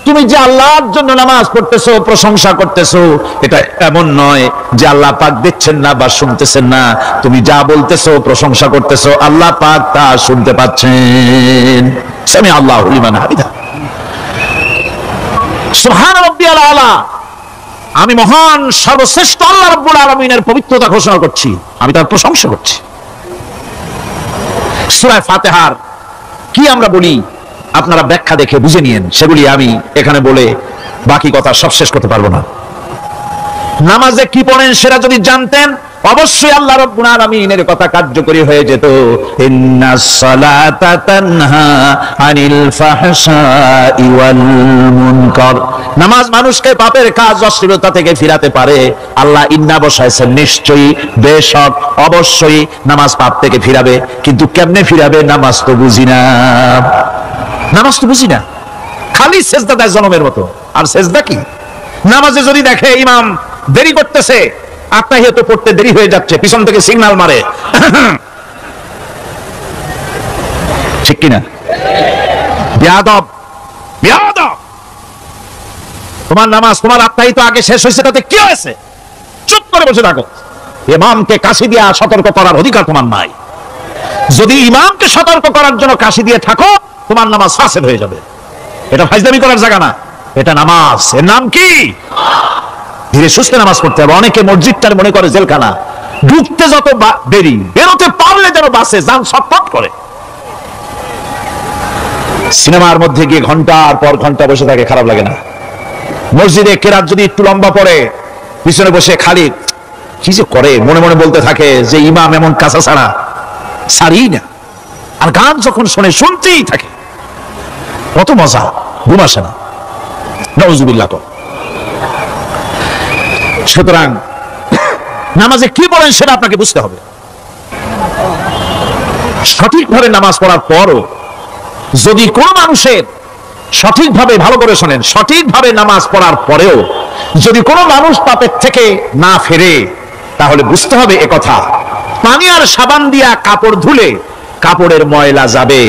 তুমি যে আল্লাহর জন্য নামাজ পড়তেছো, প্রশংসা করতেছো, এটা এমন নয় যে আল্লাহ পাক দেখছেন না বা শুনতেছেন না। তুমি যা বলতেছো, প্রশংসা করতেছো, আল্লাহ পাক তা শুনতে পাচ্ছেন। সামি আল্লাহু লিমান হামিদা, সুবহান রাব্বিয়াল আলা। আমি মহান সর্বশ্রেষ্ঠ আল্লাহ রাব্বুল আলামিনের পবিত্রতা ঘোষণা করছি, আমি তার প্রশংসা করছি। সূরা ফাতিহার কি আমরা বলি আপনারা ব্যাখ্যা দেখে বুঝে নিয়েন, সেগুলি আমি এখানে বলে বাকি কথা সব শেষ করতে পারবো না। নামাজে কি পড়েন সেটা যদি জানতেন অবশ্যই আল্লাহ রাব্বুল আলামিনের কথা কার্যকরী হয়ে যেত। ইন্নাস সালাতা তানহা আনিল ফাহশাই ওয়াল মুনকার। নামাজ মানুষকে পাপের কাজ, অশ্লীলতা থেকে ফিরাতে পারে। আল্লাহ ইন্না বসাইছেন, নিশ্চয়ই, বেশক, অবশ্যই নামাজ পাপ থেকে ফিরাবে। কিন্তু কেমনে ফিরাবে নামাজ তো বুঝি না, নামাজ তো বুঝি না। খালি সেজদা দেয় জনমের মতো, আর সেজদা কি? নামাজে যদি দেখে ইমাম দেরি করতেছে, আত্তাহিয়াত পড়তে দেরি হয়ে যাচ্ছে, পিছন থেকে সিগন্যাল মারে, ঠিক কিনা? বেয়াদব, বেয়াদব। তোমার নামাজ, তোমার আত্তাহিয়াত আগে শেষ হয়েছে, তাতে কি হয়েছে? চুপ করে বসে থাকো। ইমামকে কাশি দিয়া সতর্ক করার অধিকার তোমার নাই। যদি ইমামকে সতর্ক করার জন্য কাশি দিয়ে থাকো, তোমার নামাজ ফাসেদ হয়ে যাবে। এটা ফাজলামি করার জায়গা না, এটা নামাজ। এর নাম কি? ধীরে সুস্থে নামাজ পড়তে হবে। অনেকে মসজিদটার মনে করে জেলখানা, ঢুকতে যত দেরি, বেরোতে পারলে যেন বাসে যান ছটফট করে। সিনেমার মধ্যে গিয়ে ঘন্টার পর ঘন্টা বসে থাকে, খারাপ লাগে না? মসজিদে কেরাত যদি একটু লম্বা পড়ে, পিছনে বসে খালি কি যে করে মনে মনে বলতে থাকে যে ইমাম এমন কাঁচা ছাড়া সারি না। আর গান যখন শোনে শুনতেই থাকে, কত মজা, ঘুম আসে না। নাউজুবিল্লাহ। সুতরাং নামাজে কি পড়েন সেটা আপনাকে বুঝতে হবে। সঠিকভাবে নামাজ পড়ার পরও যদি কোনো মানুষের সঠিকভাবে, ভালো করে শোনেন, সঠিকভাবে নামাজ পড়ার পরেও যদি কোনো মানুষ পাপের থেকে না ফেরে, তাহলে বুঝতে হবে একথা, পানি আর সাবান দিয়া কাপড় ধুলে কাপড়ের ময়লা যাবে,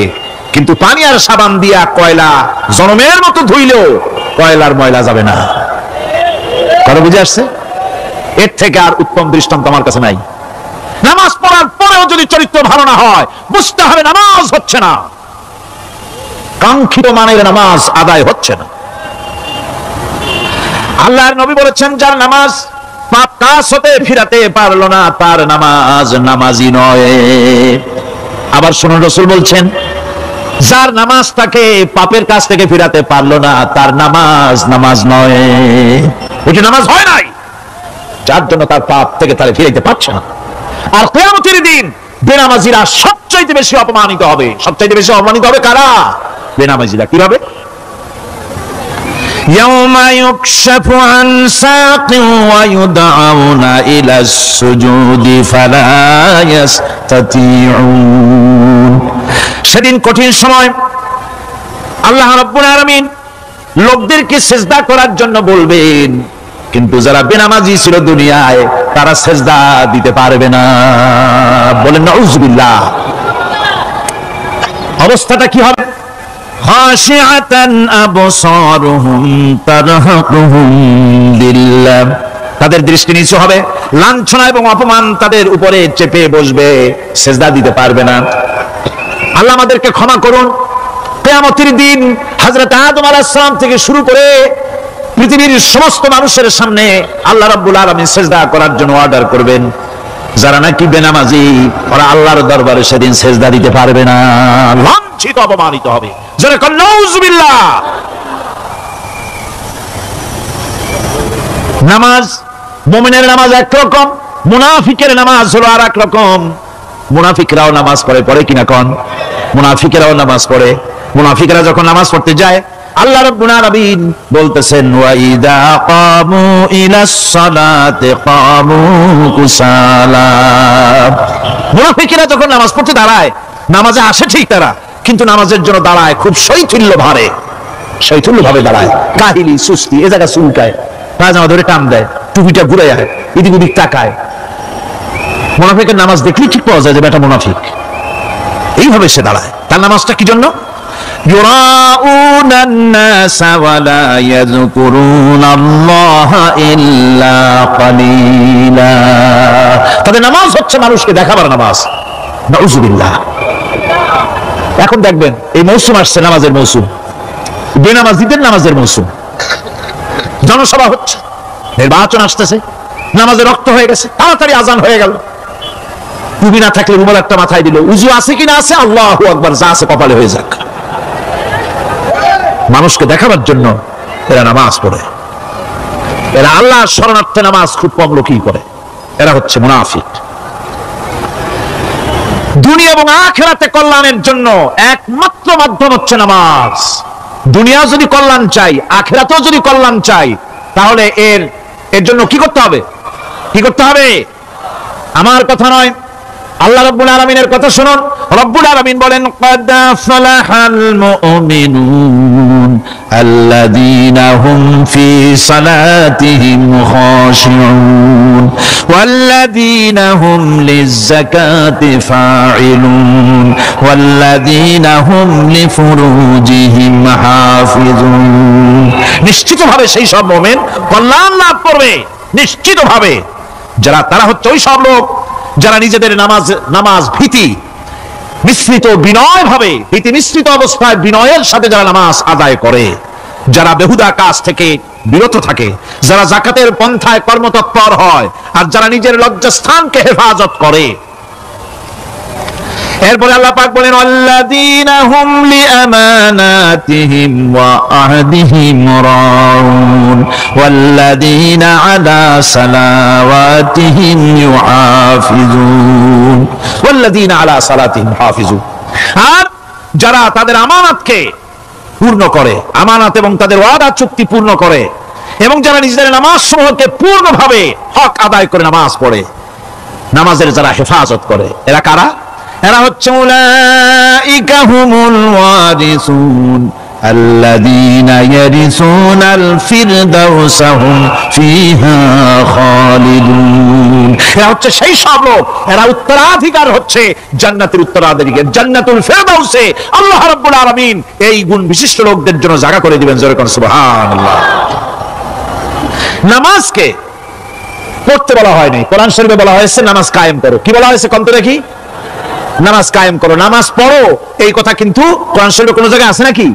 কিন্তু পানি আর সাবান দিয়া কয়লা জনমের মতো ধুইলেও কয়লার ময়লা যাবে না। কথা বুঝে আসছে? এর থেকে আর উত্তম দৃষ্টান্ত আমার কাছে নাই। নামাজ পড়ার পরেও যদি চরিত্র ভালো না হয়, বুঝতে হবে নামাজ হচ্ছে না, কাঙ্ক্ষিত মানের নামাজ আদায় হচ্ছে না। আল্লাহর নবী বলেছেন, যার নামাজ পাপ কাজ হতে ফিরাতে পারলো না, তার নামাজ নামাজি নয়। আবার শুনুন, রাসূল বলছেন, যার নামাজ তাকে পাপের কাছ থেকে ফিরাতে পারলো না, তার নামাজ নামাজ নয়, ওইটা নামাজ হয় নাই, যার জন্য তার পাপ থেকে তারা ফিরাইতে পারছে না। আর কিয়ামতের দিন বেনামাজিরা সবচাইতে বেশি অপমানিত হবে। সবচাইতে বেশি অপমানিত হবে কারা? বেনামাজিরা। কিভাবে? يوم يكشف عن ساق ويدعون إلى السجود فلا يستطيعون। সেদিন কঠিন সময় আল্লাহ রাব্বুল আলামিন লোকদেরকে সিজদা করার জন্য বলবেন, কিন্তু যারা বেনামাজি ছিল দুনিয়ায় তারা সিজদা দিতে পারবে না। বলেন নাউযুবিল্লাহ। অবস্থাটা কি হবে? খাশিআতান আবসারুহুম তারহাকুহুম দিল্লাহ। তাদের দৃষ্টি নিচু হবে, লাঞ্ছনা এবং অপমান তাদের উপরে চেপে বসবে, সিজদা দিতে পারবে না। আল্লাহ আমাদেরকে ক্ষমা করুন। কিয়ামতের দিন হযরত আদম আলাইহিস সালাম থেকে শুরু করে পৃথিবীর সমস্ত মানুষের সামনে আল্লাহ রাব্বুল আলামিন সিজদা করার জন্য অর্ডার করবেন। যারা নাকি বেনামাজি ওরা আল্লাহর দরবারে সেদিন সিজদা দিতে পারবে না, লাঞ্ছিত অপমানিত হবে। যারা কন নাউযুবিল্লাহ। নামাজ, মুমিনের নামাজ একরকম, মুনাফিকের নামাজ হলো আর এক রকম। মুনাফিকরাও নামাজ পড়ে, পড়ে কিনা কন? মুনাফিকেরাও নামাজ পড়ে। মুনাফিকরা যখন নামাজ পড়তে যায় আল্লাহ রাব্বুল আলামিন বলতেছেন ওয়া ইযা কামু ইলাস সালাতি কামু কুসালা। মুনাফিকরা যখন নামাজ পড়তে দাঁড়ায়, নামাজে আসে ঠিক তারা, কিন্তু নামাজের জন্য দাঁড়ায় খুব শৈথিল্য ভাবে, শৈথিল্য ভাবে দাঁড়ায়, কাহিলি সুস্তি, এ জায়গা চুলকায়, পায়জামা ধরে টান দেয়, টুপিটা ঘুরে যায়, এদিক ওদিক তাকায়। মুনাফিকের নামাজ দেখলেই ঠিক পাওয়া যায় যে বেটা মুনাফিক। এইভাবে সে দাঁড়ায়। তার নামাজটা কি জন্য? يراؤون الناس ولا يذكرون الله إلا قليلا। তাদের নামাজ হচ্ছে মানুষকে দেখাবার নামাজ। নাউযুবিল্লাহ। এখন দেখবেন এই মৌসুম আসছে, নামাজের মৌসুম, বেনামাজিদের নামাজের মৌসুম। জনসভা হচ্ছে, নির্বাচন আসতেছে, নামাজে রক্ত হয়ে গেছে, তাড়াতাড়ি আজান হয়ে গেল। টুপি না থাকলে রুমাল একটা মাথায় দিল, উজু আছে কিনা আছে, আল্লাহু আকবার, যা আছে কপালে হয়ে যাক। মানুষকে দেখাবার জন্য এরা নামাজ পড়ে। এরা আল্লাহর শরণার্থে নামাজ খুব কম লোকই করে। এরা হচ্ছে মুনাফিক। দুনিয়া এবং আখিরাতে কল্যাণের জন্য একমাত্র মাধ্যম হচ্ছে নামাজ। দুনিয়া যদি কল্যাণ চাই, আখিরাতেও যদি কল্যাণ চাই, তাহলে এর জন্য কি করতে হবে? কি করতে হবে? আমার কথা নয়, আল্লাহ রাব্বুল আলামিনের কথা শুনুন। রব্বুল আলামিন বলেন قد أفلح المؤمنون الذين هم في صلاتهم خاشعون والذين هم للزكاة فاعلون والذين هم لفروجهم حافظون। নিশ্চিতভাবে সেই সব মুমিন কল্যাণ লাভ করবে, নিশ্চিতভাবে। তারা হচ্ছে ওই সব লোক যারা নিজেদের নামাজ ভীতি মিশ্রিত বিনয় ভাবে, ভীতি মিশ্রিত অবস্থায় বিনয়ের সাথে যারা নামাজ আদায় করে, যারা বেহুদা কাজ থেকে বিরত থাকে, যারা যাকাতের পন্থায় কর্মতৎপর হয়, আর যারা নিজের লজ্জাস্থানকে হেফাজত করে। এরপরে আল্লাহ পাক বলেন আল্লাযীনা হুম লিআমানাতিহিম ওয়া আহদিহিম রাউন ওয়াল্লাযীনা আলা সালাওয়াতিহিম ইউহাফিজুন ওয়াল্লাযীনা আলা সালাতিহিম হাফিজুন। আর যারা তাদের আমানতকে পূর্ণ করে, আমানত এবং তাদের ওয়াদা চুক্তি পূর্ণ করে, এবং যারা নিজেদের নামাজ সমূহকে পূর্ণভাবে হক আদায় করে নামাজ পড়ে, নামাজের যারা হেফাজত করে, এরা কারা? এরা হচ্ছে উলাইকা হুমুল ওয়ারিসুন আল্লাযীনা ইয়ারিসুনাল ফিরদাউসা হুম ফিহা খালিদুন। এরা হচ্ছে সেই সব লোক, এরা উত্তরাধিকার হচ্ছে জান্নাতের উত্তরাধিকার, জান্নাতুল ফিরদাউসে আল্লাহ রাব্বুল আলামিন এই গুণ বিশিষ্ট লোকদের জন্য জায়গা করে দিবেন। জোরে কোন সুবহানাল্লাহ। নামাজকে পড়তে বলা হয়নি, কোরআন শরীফে বলা হয়েছে নামাজ কায়েম করো। কি বলা হয়েছে কোন তো দেখি? নামাজ কায়েম করো, নামাজ পড়ো, এই কথা কিন্তু কোরআন শরীফে কোনো জায়গায় আছে নাকি?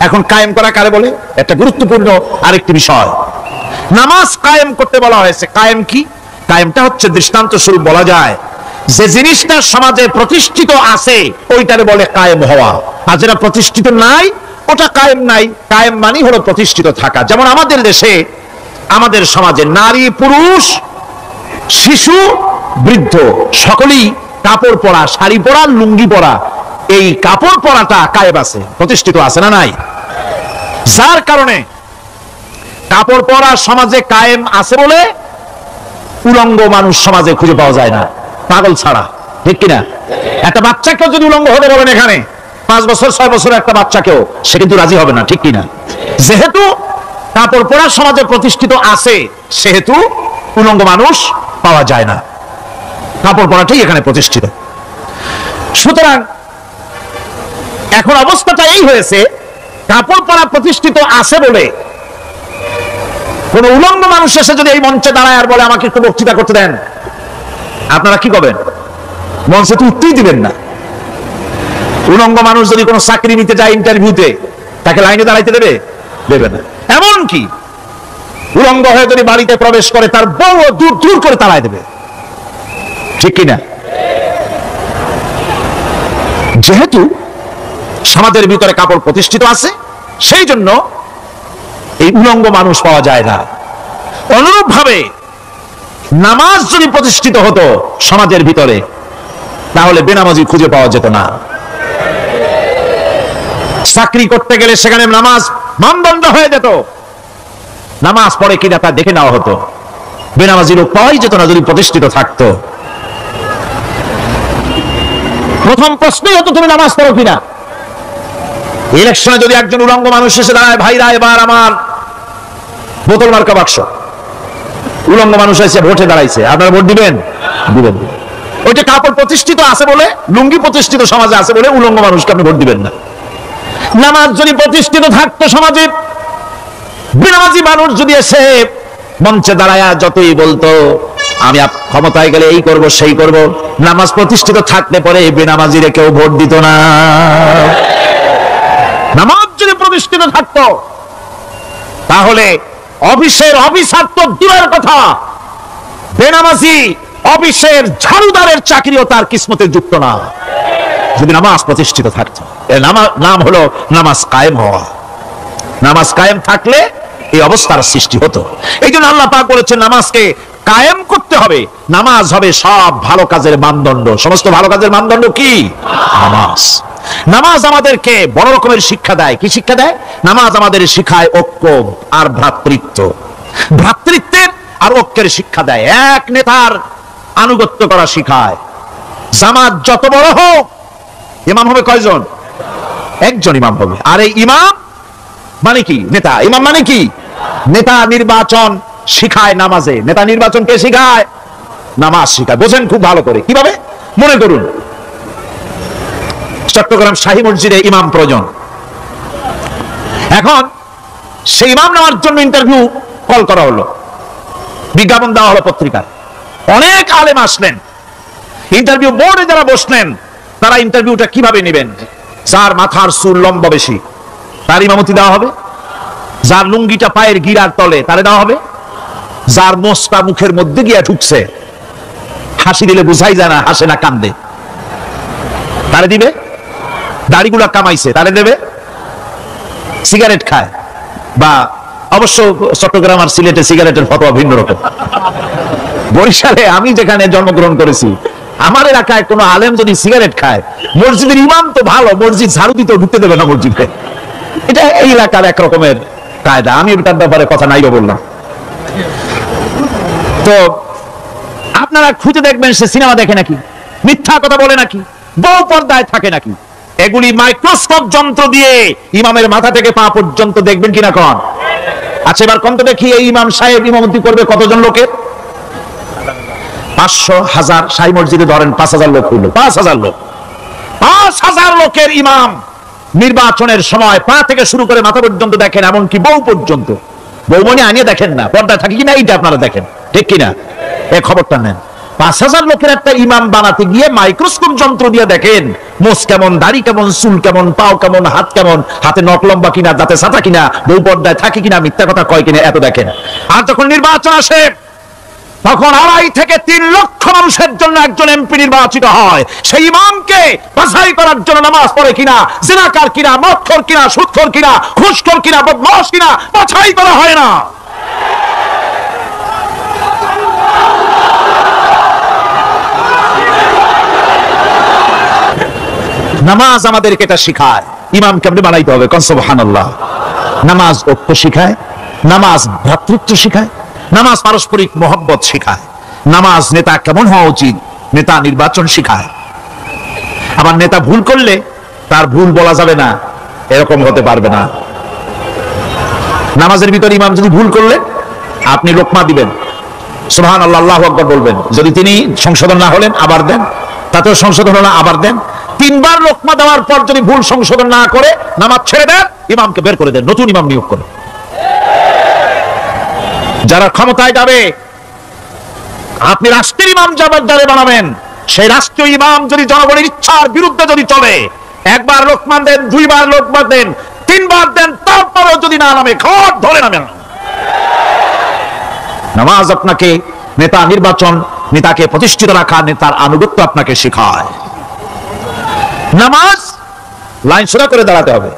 এখন কায়েম করা কারে বলে? একটা গুরুত্বপূর্ণ আরেকটি বিষয়। নামাজ কায়েম করতে বলা হয়েছে। কায়েম কি? কায়েমটা হচ্ছে দৃষ্টান্ত স্বরূপ বলা যায় যে জিনিসটা সমাজে প্রতিষ্ঠিত আছে ওইটারে বলে কায়েম হওয়া, আর যেটা প্রতিষ্ঠিত নাই ওটা কায়েম নাই। কায়েম মানে হলো প্রতিষ্ঠিত থাকা। যেমন আমাদের দেশে, আমাদের সমাজে নারী পুরুষ শিশু বৃদ্ধ সকলেই কাপড় পরা, শাড়ি পরা, লুঙ্গি পরা, এই কাপড় পরাটা কায়েম আছে, প্রতিষ্ঠিত আছে না নাই? যার কারণে কাপড় পরা সমাজে কায়েম আছে বলে উলঙ্গ মানুষ সমাজে খুঁজে পাওয়া যায় না, পাগল ছাড়া, ঠিক কিনা? একটা বাচ্চাকেও যদি উলঙ্গ হতে বলেন এখানে 5 বছর 6 বছর একটা বাচ্চাকেও, সে কিন্তু রাজি হবে না, ঠিক কিনা? যেহেতু কাপড় পরা সমাজে প্রতিষ্ঠিত আছে সেহেতু উলঙ্গ মানুষ পাওয়া যায় না, কাপড় পরাটাই এখানে প্রতিষ্ঠিত। সুতরাং এখন অবস্থাটা এই হয়েছে, কাপড় পরা প্রতিষ্ঠিত আছে বলে কোন উলঙ্গ মানুষ এসে যদি এই মঞ্চে দাঁড়ায় আর বলে আমাকে একটু বক্তৃতা করতে দেন, আপনারা কি করবেন? মঞ্চে তো উঠতেই দিবেন না। উলঙ্গ মানুষ যদি কোনো চাকরি নিতে যায় ইন্টারভিউতে, তাকে লাইনে দাঁড়াইতে দেবে? দেবে না। এমনকি উলঙ্গ হয়ে যদি বাড়িতে প্রবেশ করে তার বউ দূর দূর করে তাড়ায় দেবে, ঠিক কিনা? যেহেতু সমাজের ভিতরে কাপড় প্রতিষ্ঠিত আছে সেই জন্য এই উলঙ্গ মানুষ পাওয়া যায় না। অনুরূপ ভাবে নামাজ যদি প্রতিষ্ঠিত হতো সমাজের ভিতরে তাহলে বেনামাজি খুঁজে পাওয়া যেত না। চাকরি করতে গেলে সেখানে নামাজ মানদণ্ড হয়ে যেত, নামাজ পড়ে কিনা তা দেখে নেওয়া হতো, বেনামাজি লোক পাওয়াই যেত না যদি প্রতিষ্ঠিত থাকতো। প্রথম প্রশ্নই হতো তুমি নামাজ পড়ো কিনা। ইলেকশনে যদি একজন উলঙ্গ মানুষ এসে দাঁড়ায়, ভাইরা এবার আমার বোতল মার্কা বাক্স, উলঙ্গ মানুষ এসে ভোটে দাঁড়াইছে, আপনারা ভোট দিবেন? দিবেন। ওইটা কাপড় প্রতিষ্ঠিত আছে বলে, লুঙ্গি প্রতিষ্ঠিত সমাজে আছে বলে উলঙ্গ মানুষকে আপনি ভোট দিবেন না। নামাজ যদি প্রতিষ্ঠিত থাকতো সমাজে, বেনামাজি মানুষ যদি এসে মঞ্চে দাঁড়ায় যতই বলতো আমি ক্ষমতায় গেলে এই করব সেই করব, নামাজ প্রতিষ্ঠিত থাকলে পরে বেনামাজিরে কেউ ভোট দিত না। নামাজ যদি প্রতিষ্ঠিত থাকতো তাহলে অফিসের অফিসার তো দূরের কথা, বেনামাজি অফিসের ঝাড়ুদারের চাকরিও তার কিসমতে যুক্ত না, যদি নামাজ প্রতিষ্ঠিত থাকতো। এর নাম হলো নামাজ কায়েম হওয়া। নামাজ কায়েম থাকলে এই অবস্থার সৃষ্টি হতো। এই জন্য আল্লাহ পাক বলেছেন নামাজকে কায়েম করতে হবে। নামাজ হবে সব ভালো কাজের মানদণ্ড। সমস্ত ভালো কাজের মানদণ্ড কি? নামাজ। নামাজ আমাদেরকে বড় রকমের শিক্ষা দেয়। কি শিক্ষা দেয়? নামাজ আমাদের শিখায় ঐক্য আর ভ্রাতৃত্ব, ভ্রাতৃত্বের আর ঐক্যের শিক্ষা দেয়। এক নেতার আনুগত্য করা শিখায়। জামাত যত বড় হোক, ইমাম হবে কয়জন? একজন ইমাম হবে। আর এই ইমাম মানে কি? নেতা। ইমাম মানে কি? নেতা। নির্বাচন শিখায় নামাজে। নেতা নির্বাচন কে শিখায়? নামাজ শিখায়। বোঝেন খুব ভালো করে। কিভাবে? মনে করুন চট্টগ্রাম শাহী মসজিদে ইমাম প্রয়োজন। এখন সেই ইমাম নেওয়ার জন্য ইন্টারভিউ কল করা হলো, বিজ্ঞাপন দেওয়া হলো পত্রিকায়। অনেক আলেম আসলেন। ইন্টারভিউ বোর্ডে যারা বসলেন তারা ইন্টারভিউটা কিভাবে নেবেন? যার মাথার চুল লম্বা বেশি তার ইমামতি দেওয়া হবে, যার লুঙ্গিটা পায়ের গিরার তলে তারে দেওয়া হবে, যার মোষটা মুখের মধ্যে গিয়া ঢুকছে, হাসি দিলে বুঝাই যায় না হাসে না কান্দে, তারে দিবে। দাড়িগুলা কামাইছে তারে দেবে। সিগারেট খায়, বা অবশ্য চট্টগ্রাম আর সিলেটে সিগারেটের ফতোয়া ভিন্ন রকম। বরিশালে আমি যেখানে জন্মগ্রহণ করেছি, আমার এলাকায় কোন আলেম যদি সিগারেট খায়, মসজিদের ইমাম তো ভালো, মসজিদ ঝাড়ু দিতে ঢুকতে দেবে না মসজিদে। এটা এই এলাকার এক রকমের কায়দা। আমি এটার ব্যাপারে কথা নাইও বললাম। তো আপনারা খুঁজে দেখবেন সে সিনেমা দেখে নাকি, মিথ্যা কথা বলে নাকি, বউ পর্দায় থাকে নাকি। এগুলি মাইক্রোস্কোপ যন্ত্র দিয়ে ইমামের মাথা থেকে পা পর্যন্ত দেখবেন কিনা কন? আচ্ছা এবার কত দেখি এই ইমাম সাহেব ইমামতি করবে কতজন লোকের? 500, 1000। শাহী মসজিদে ধরেন 5000 লোক হইল। 5000 লোক, 5000 লোকের ইমাম নির্বাচনের সময় পা থেকে শুরু করে মাথা পর্যন্ত দেখেন, এমনকি বউ পর্যন্ত। বৌমনি আনিয়ে দেখেন না, পর্দায় থাকে কিনা এইটা আপনারা দেখেন, ঠিক কিনা? এই খবরটা নেন। 5000 লোকের একটা ইমাম বানাতে গিয়ে মাইক্রোস্কোপ যন্ত্র দিয়ে দেখেন মোষ কেমন, দাড়ি কেমন, চুল কেমন, পাও কেমন, হাত কেমন, হাতে নখ লম্বা কিনা, দাঁতে ছাতা কিনা, বউ পর্দায় থাকে কিনা, মিথ্যা কথা কয় কিনা, এত দেখেন। আর যখন নির্বাচন আসে তখন 2.5 থেকে 3 লক্ষ মানুষের জন্য একজন এমপি নির্বাচিত হয়। সেই ইমামকে বাছাই করার জন্য নামাজ পড়ে কিনা, জিনাকার কিনা, মদখোর কিনা, সুদখোর কিনা, ঘুষখোর কিনা, বদমাশ কিনা বাছাই করা হয় না। নামাজ আমাদেরকে এটা শিখায় ইমাম কেমনে বানাইতে হবে। কোন সুবহানাল্লাহ। নামাজ ঐক্য শিখায়, নামাজ ভ্রাতৃত্ব শিখায়, নামাজ পারস্পরিক মহব্বত শিখায়, নামাজ নেতা কেমন হওয়া উচিত, নেতা নির্বাচন শিখায়। আবার নেতা ভুল করলে তার ভুল বলা যাবে না, এরকম হতে পারবে না। নামাজের ভিতরে ইমাম যদি ভুল করলে আপনি লোকমা দিবেন, সুবহানাল্লাহ, আল্লাহু আকবার বলবেন। যদি তিনি সংশোধন না হলেন আবার দেন, তাতেও সংশোধন হলো আবার দেন। 3 বার লোকমা দেওয়ার পর যদি ভুল সংশোধন না করে নামাজ ছেড়ে দেন, ইমামকে বের করে দেন, নতুন ইমাম নিয়োগ করে। যারা ক্ষমতায় যাবে, আপনি রাষ্ট্রের ইমাম যারা বানাবেন, সেই রাষ্ট্রীয় ইমাম যদি জনগণের ইচ্ছার বিরুদ্ধে যদি চলে, 1 বার লোকমান দেন, 2 বার লোকমান দেন, 3 বার দেন, তারপরেও যদি না নামে, ঘট ধরে নামেন। নামাজ আপনাকে নেতা নির্বাচন, নেতাকে প্রতিষ্ঠিত রাখা, নেতার আনুগত্য আপনাকে শেখায়। নামাজ লাইন সোজা করে দাঁড়াতে হবে।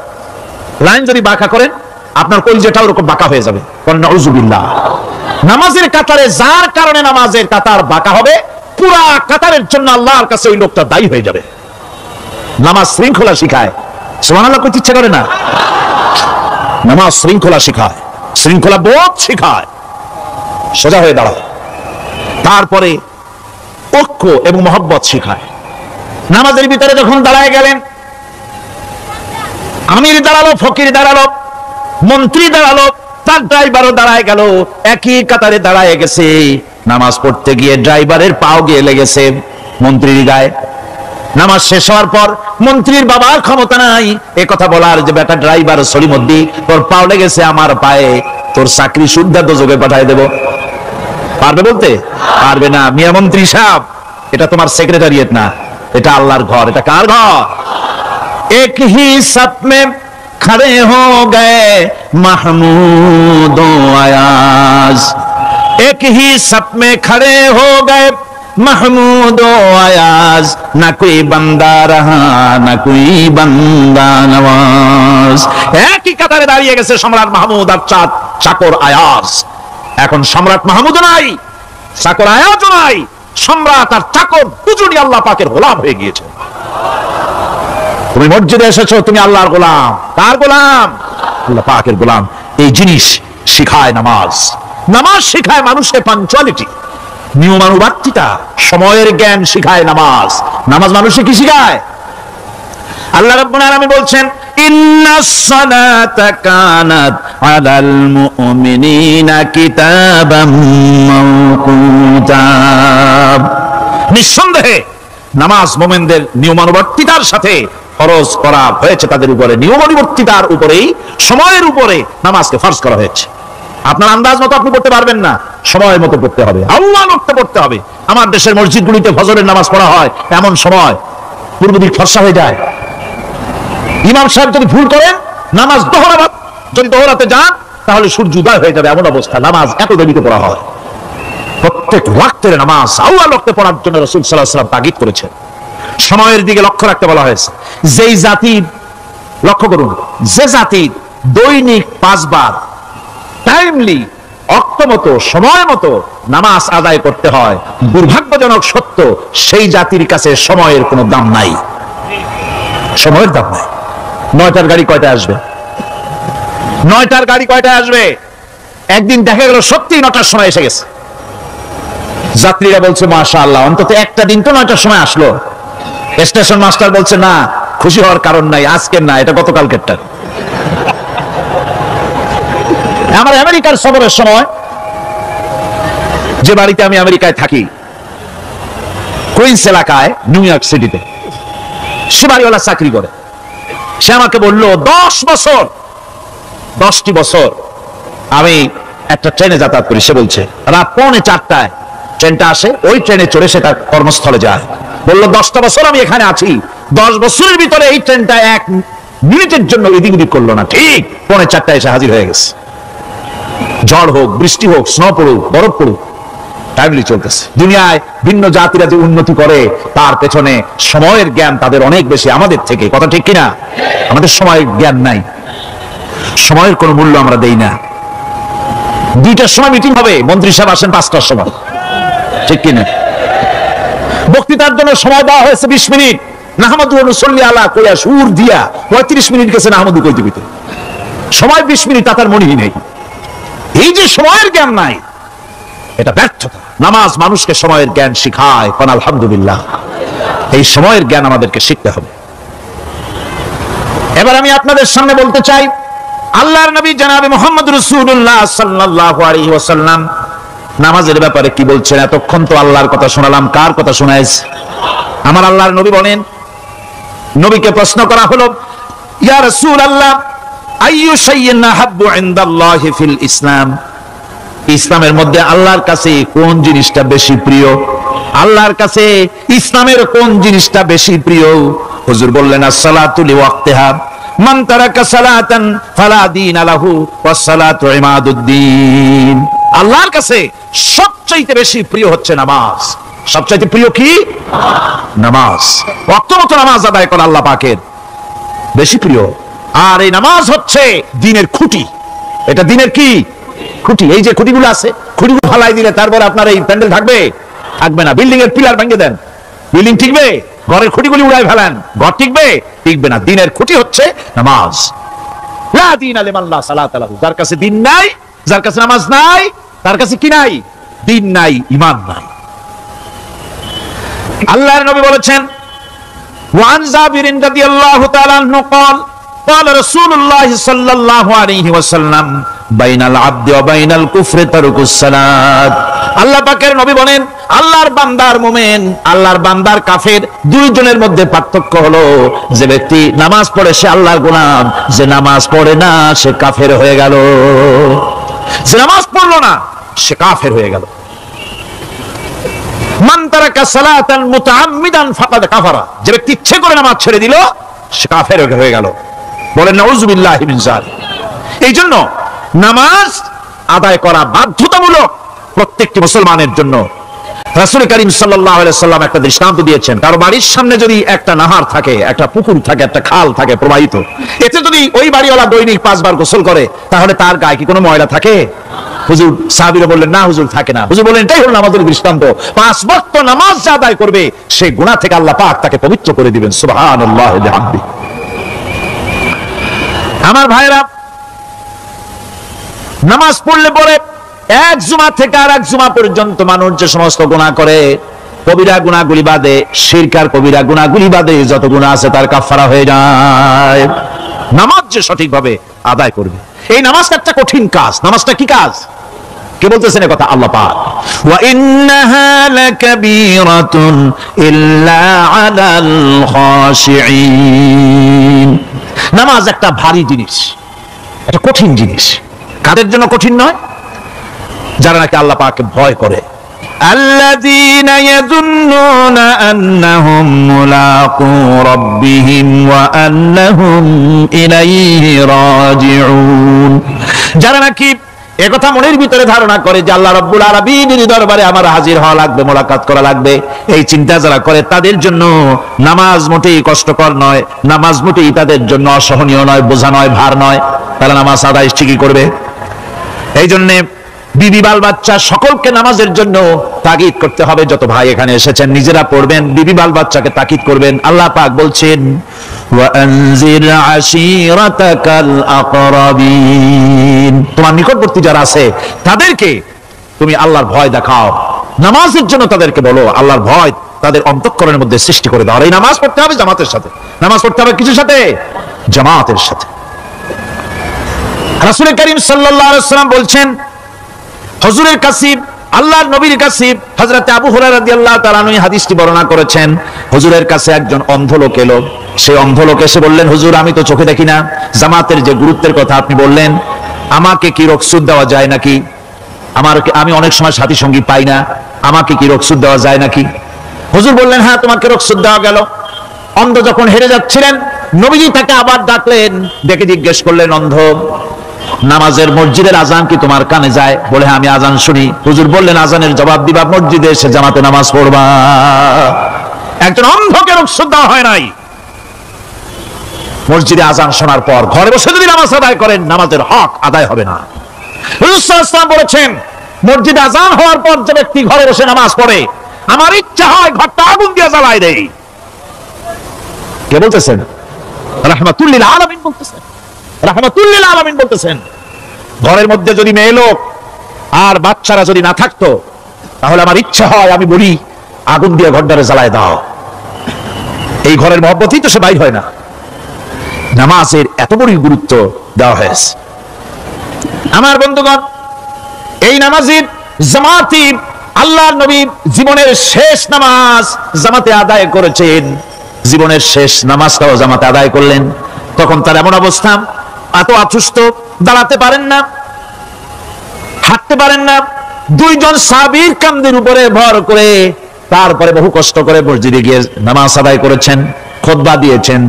লাইন যদি বাঁকা করেন আপনার কলিজাটা ওরকম বাঁকা হয়ে যাবে। নাউযুবিল্লাহ। নামাজের কাতারে যার কারণে নামাজের কাতার বাঁকা হবে, পুরা কাতারের জন্য আল্লাহর কাছে ওই লোকটা দায়ী হয়ে যাবে। নামাজ শৃঙ্খলা শিখায়। সুবহানাল্লাহ কইতে ইচ্ছা করে না? নামাজ শৃঙ্খলা শিখায়, শৃঙ্খলা বোধ শিখায়। সোজা হয়ে দাঁড়াও। তারপরে ঐক্য এবং মহব্বত শিখায়। নামাজের ভিতরে যখন দাঁড়ায় গেলেন, আমির দাঁড়ালো, ফকির দাঁড়ালো, মন্ত্রী দাঁড়ালো, তার ড্রাইভারও দাঁড়ায় গেল, একই কাতারে দাঁড়ায় গেছে। নামাজ পড়তে গিয়ে ড্রাইভারের পাও গিয়ে লেগেছে মন্ত্রীর গায়ে। নামাজ শেষ হওয়ার পর মন্ত্রীর বাবার ক্ষমতা নাই এ কথা বলার যে বেটা ড্রাইভার সলিমদ্দি, তোর পাও লেগেছে আমার পায়ে, তোর চাকরি শুদ্ধা দোজখে পাঠায় দেব। পারবে বলতে? পারবে না। মিয়া মন্ত্রী সাহেব, এটা তোমার সেক্রেটারিয়েট না, এটা আল্লাহর ঘর। এটা কার ঘর? এক হি সাপ মে खड़े हो गए महमूद अयाज, एक ही सप में खड़े हो गए महमूद अयाज, न कोई बंदा रहा न कोई बंदा नवाज। একই কাতারে দাঁড়িয়ে গেছে সম্রাট মাহমুদ আর চাকর আয়াজ। এখন সম্রাট মাহমুদ নাই, চাকর আয়াজ নাই, সম্রাট আর চাকর দুজনই আল্লাহ পাকের গোলাম হয়ে গিয়েছে। তুমি মসজিদে এসেছো, তুমি আল্লাহর গোলাম। কার গোলাম? আল্লাহ পাকের গোলাম। এই জিনিস শিখায় নামাজ। নামাজ শিখায় মানুষের পাঞ্চুয়ালিটি, নিয়মানুবর্তিতা, সময়ের জ্ঞান শিখায় নামাজ। নামাজ মানুষকে কি শিখায়? আল্লাহ রাব্বুল আলামিন বলছেন, ইন্নাস সালাতা কানাত আলাল মুমিনিনা কিতাবাম মাওকুতা। নিঃসন্দেহে নামাজ মুমিনদের নিয়মানুবর্তিতার সাথে ফরজ করা হয়েছে, তাদের উপরে নিয়মানুবর্তিতার উপরেই, সময়ের উপরে নামাজকে ফরজ করা হয়েছে। আপনার আন্দাজ মতো আপনি পড়তে পারবেন না, সময় মতো পড়তে হবে, আল্লাহ মতো পড়তে হবে। আমার দেশের মসজিদগুলিতে ফজরের নামাজ পড়া হয় এমন সময় পূর্ব দিক ফর্সা হয়ে যায়। ইমাম সাহেব যদি ভুল করেন, নামাজ যদি দোহরাতে যান, তাহলে সূর্য উদয় হয়ে যাবে, এমন অবস্থা। নামাজ এত দেরিতে পড়া হয়। প্রত্যেক ওয়াক্তের নামাজ আল্লাহ ওয়াক্তে পড়ার জন্য রাসূল সাল্লাল্লাহু আলাইহি ওয়াসাল্লাম তাগিদ করেছেন। সময়ের দিকে লক্ষ্য রাখতে বলা হয়েছে। যেই জাতির, লক্ষ্য করুন, যে জাতির দৈনিক 5 বার টাইমলি, অক্তমতো, সময় মতো নামাজ আদায় করতে হয়, দুর্ভাগ্যজনক সত্য, সেই জাতির কাছে সময়ের কোনো দাম নাই। সময়ের দাম নাই। 9টার গাড়ি কয়টায় আসবে? 9টার গাড়ি কয়টায় আসবে? একদিন দেখা গেল সত্যি 9টার সময় এসে গেছে। যাত্রীরা বলছে মাশাআল্লাহ, অন্তত একটা দিন তো 9টার সময় আসলো। স্টেশন মাস্টার বলছে না, খুশি হওয়ার কারণ নাই, আজকের না, এটা গতকালকেরটা। আমার আমেরিকার সফরের সময়, যে বাড়িতে আমি আমেরিকায় থাকি, কুইন্স এলাকায়, নিউ ইয়র্ক সিটিতে, সে বাড়িওয়ালা চাকরি করে। সে আমাকে বললো 10টি বছর আমি একটা ট্রেনে যাতায়াত করি। সে বলছে রাত 3:45টায় ট্রেনটা আসে, ওই ট্রেনে চড়ে সে তার কর্মস্থলে যায়। বললো 10টা বছর আমি এখানে আছি, 10 বছরের ভিতরে এই ট্রেনটা 1 মিনিটের জন্য এদিক ওদিক করলো না, ঠিক 3:45টায় এসে হাজির হয়ে গেছে। ঝড় হোক, বৃষ্টি হোক, স্নো পড়ুক, বরফ পড়ুক, টাইমলি চলতেছে। দুনিয়ায় ভিন্ন জাতিরা যে উন্নতি করে তার পেছনে সময়ের জ্ঞান তাদের অনেক বেশি আমাদের থেকে, কথা ঠিক কিনা? আমাদের সময়ের জ্ঞান নাই, সময়ের কোনো মূল্য আমরা দেই না। 2টার সময় মিটিং হবে, মন্ত্রী সাহেব আসেন 5টার সময়, ঠিক কিনা? বক্তৃতার জন্য সময় দেওয়া হয়েছে 20 মিনিট, নাহমাদু ওয়া নুসাল্লি আলা কইয়া সুর দিয়া 35 মিনিট গেছে নাহমাদু কইতে কইতে, সময় 20 মিনিট তার মনেই নেই। এই যে সময়ের জ্ঞান নাই, এটা ব্যর্থতা। নামাজ মানুষকে সময়ের জ্ঞান শিখায়, কোন আলহামদুলিল্লাহ। এই সময়ের জ্ঞান আমাদেরকে শিখতে হবে। এবার আমি আপনাদের সামনে বলতে চাই, আল্লাহর নবী জনাবে মুহাম্মদ রাসূলুল্লাহ সাল্লাল্লাহু আলাইহি ওয়াসাল্লাম নামাজের ব্যাপারে কি বলছেন। এতক্ষণ তো আল্লাহর কথা শোনালাম, কার কথা শোনাইছে? আমার আল্লাহর নবী বলেন, নবীকে প্রশ্ন করা হলো, ইয়া রাসূলুল্লাহ আইয়ু শাইইন আহাব্বু ইনদাল্লাহি ফিল ইসলাম, ইসলামের মধ্যে আল্লাহর কাছে কোন জিনিসটা বেশি প্রিয়? আল্লাহর কাছে ইসলামের কোন জিনিসটা বেশি প্রিয়? হুজুর বললেন, as-salatu liwaqtiha, মান তারাকা সালাতান ফালা দীন লাহু ওয়াস-সালাতু ইমাদুদ্দিন। আল্লাহর কাছে সবচেয়ে বেশি প্রিয় হচ্ছে নামাজ। সবচেয়ে প্রিয় কি? নামাজ। ওয়াক্ত মতো নামাজ আদায় করা আল্লাহ পাকের বেশি প্রিয়। আর এই নামাজ হচ্ছে দ্বীনের খুঁটি। এটা দ্বীনের কি খুঁটি? এই যে খুঁটিগুলো আছে, খুঁটিগুলো ফালাই দিলে তারপর আপনার এই প্যান্ডেল থাকবে? থাকবে না। বিল্ডিং এর পিলার ভেঙে দেন, বিল্ডিং টিকবে? ঘরের খুঁটিগুলি উড়াই ফেলেন, ঘর টিকবে? টিকবে না। দ্বীনের খুঁটি হচ্ছে নামাজ। লা দীনা লিমান লা সালাতা লাহু, যার কাছে দ্বীন নাই, যার কাছে নামাজ নাই, তার কাছে কি নাই? দ্বীন নাই, ঈমান নাই। আল্লাহর নবী বলেছেন, ওয়ান জাবির রাদিয়াল্লাহু তাআলা আনহু قال قال رسول الله صلى الله عليه وسلم بين العبد وبين الكفر ترك الصلاة। আল্লাহ পাকের নবী বলেন, আল্লাহর বান্দার মুমিন, আল্লাহর বান্দার কাফের, দুইজনের মধ্যে পার্থক্য হলো যে ব্যক্তি নামাজ পড়ে সে আল্লাহর গোলাম, যে নামাজ পড়ে না সে কাফের হয়ে গেল। যে নামাজ পড়লো না সে কাফের হয়ে গেল। মান তারাকা সালাতান মুতাআম্মিদান ফাকাদ কাফারা, যে ব্যক্তি ইচ্ছে করে নামাজ ছেড়ে দিল সে কাফের হয়ে গেল। বলেন নাউযুবিল্লাহি মিন যালিক। এই জন্য নামাজ আদায় করা বাধ্যতামূলক প্রত্যেকটি মুসলমানের জন্য। রাসূল করিম সাল্লাল্লাহু আলাইহি ওয়াসাল্লাম একটা দৃষ্টান্ত দিয়েছেন, কারো বাড়ির সামনে যদি একটা নাহার থাকে, একটা পুকুর থাকে, একটা খাল থাকে প্রবাহিত, এতে যদি ওই বাড়িওয়ালা দৈনিক 5 বার গোসল করে তাহলে তার গায়ে কি কোনো ময়লা থাকে? হুজুর, সাহাবীরা বললেন, না হুজুর থাকে না। হুজুর বললেন, এটাই হলো নামাজের দৃষ্টান্ত। 5 ওয়াক্ত নামাজ যে আদায় করবে সেই গুনাহ থেকে আল্লাহ পাক তাকে পবিত্র করে দিবেন। সুবহানাল্লাহি ওয়া বিহামদিহি। আমার ভাইরা, নামাজ পড়লে পরে এক জুমা থেকে আর এক জুমা পর্যন্ত মানুষ যে সমস্ত গুনাহ করে, কবিরা গুনাহগুলি বাদে, শিরক আর কবিরা গুনাহগুলি বাদে যত গুনাহ আছে তার কাফারা হয়ে যায়। নামাজ যে সঠিকভাবে আদায় করবে, এই নামাজটা একটা কঠিন কাজ। নামাজটা কি কাজ? কে বলতেছেন এই কথা? আল্লাহ পাক। ওয়া ইন্নাহা লাকাবীরাতুন ইল্লা আলাল খাশিঈন। নামাজ একটা ভারী জিনিস, একটা কঠিন জিনিস। কাদের জন্য কঠিন নয়? যারা নাকি আল্লাহ পাককে ভয় করে। আল্লাযীনা ইয়াযুন্নুনা আন্নাহুম মুলাকু রাব্বিহিম ওয়া আন্নাহুম ইলাইহি রাজিউন। যারা নাকি একথা মনের ভিতরে ধারণা করে যে আল্লাহ রাব্বুল আলামিনের দরবারে আমার হাজির হওয়া লাগবে, মোলাকাত করা লাগবে, এই চিন্তা যারা করে তাদের জন্য নামাজ মোটেই কষ্টকর নয়, নামাজ মোটেই তাদের জন্য অসহনীয় নয়, বোঝা নয়, ভার নয়। তারা নামাজ আদায় ঠিকই করবে। এই জন্য বিবি বাল বাচ্চা সকলকে নামাজের জন্য তাগিদ করতে হবে। যত ভাই এখানে এসেছেন নিজেরা পড়বেন, বিবি বাল বাচ্চাকে তাকিদ করবেন। আল্লাহ পাক বলছেন, ওয়া আনজির আশীরাতাকাল আকরাবিন, তোমার নিকটবর্তী যারা আছে তাদেরকে তুমি আল্লাহর ভয় দেখাও। নামাজের জন্য তাদেরকে বলো, আল্লাহর ভয় তাদের অন্তঃকরণের মধ্যে সৃষ্টি করে দাও। আর এই নামাজ পড়তে হবে জামাতের সাথে। নামাজ পড়তে হবে কিছুর সাথে? জামাতের সাথে। রাসূল করিম সাল্লাল্লাহু আলাইহি ওয়াসাল্লাম বলছেন, হুজুরের কাছে, আল্লাহর নবীর কাছে, হযরত আবু হুরায়রা রাদিয়াল্লাহু তাআলা আনহু হাদিসটি বর্ণনা করেছেন। হুজুরের কাছে একজন অন্ধ লোক এলো। সেই অন্ধ লোক এসে বললেন, হুজুর আমি তো চোখে দেখি না, জামাতের যে গুরুত্বের কথা আপনি বললেন, আমাকে কি রুখসুত দেওয়া যায় নাকি? আমি অনেক সময় সাথী সঙ্গী পাই না, আমাকে কি রুখসুত দেওয়া যায় নাকি? হুজুর বললেন, হ্যাঁ তোমাকে রুখসুত দেওয়া গেল। অন্ধ যখন হেরে যাচ্ছিলেন, নবীজি তাকে আবার ডাকলেন, ডেকে জিজ্ঞেস করলেন, অন্ধ নামাজের মসজিদের আজান কি তোমার কানে যায়? বলে আমি আজান শুনি। হুজুর বললেন আজানের জবাব দিবা, মসজিদে এসে জামাতে নামাজ পড়বা। একজন অন্ধকে রুখসত দেওয়া হয় নাই। মসজিদে আজান শোনার পর ঘরে বসে যদি নামাজ আদায় করেন, নামাজের হক আদায় হবে না। হুজুর সাল্লাল্লাহু আলাইহি ওয়াসাল্লাম বলেছেন, মসজিদে আজান হওয়ার পর যে ব্যক্তি ঘরে বসে নামাজ পড়ে, আমার ইচ্ছা হয় ঘরটা আগুন দিয়ে জ্বালায় দেই। কে বলতেছেন? রাহমাতুল লিল আলামিন বলতেছেন। রাহমাতুল লিল আলামিন বলতেছেন, ঘরের মধ্যে যদি মেয়ে লোক আর বাচ্চারা যদি না থাকতো, তাহলে আমার ইচ্ছা হয় আমি বলি আগুন দিয়ে ঘরটারে জ্বালায় দাও। এই ঘরের মহব্বতই তো সে বাইর হয় না। নামাজের এত বড়ই গুরুত্ব দেওয়া হয়েছে। আমার বন্ধুগণ, এই নামাজের জামাতি আল্লাহর নবী জীবনের শেষ নামাজ জামাতে আদায় করেছেন। জীবনের শেষ নামাজটাও জামাতে আদায় করলেন। তখন তার এমন অবস্থা, এত অসুস্থ, দাঁড়াতে পারেন না, হাঁটতে পারেন না। দুইজন সাহাবীর কাঁধের উপরে ভর করে তারপরে বহু কষ্ট করে মসজিদে গিয়ে নামাজ আদায় করেছেন। খুতবা দিয়েছেন।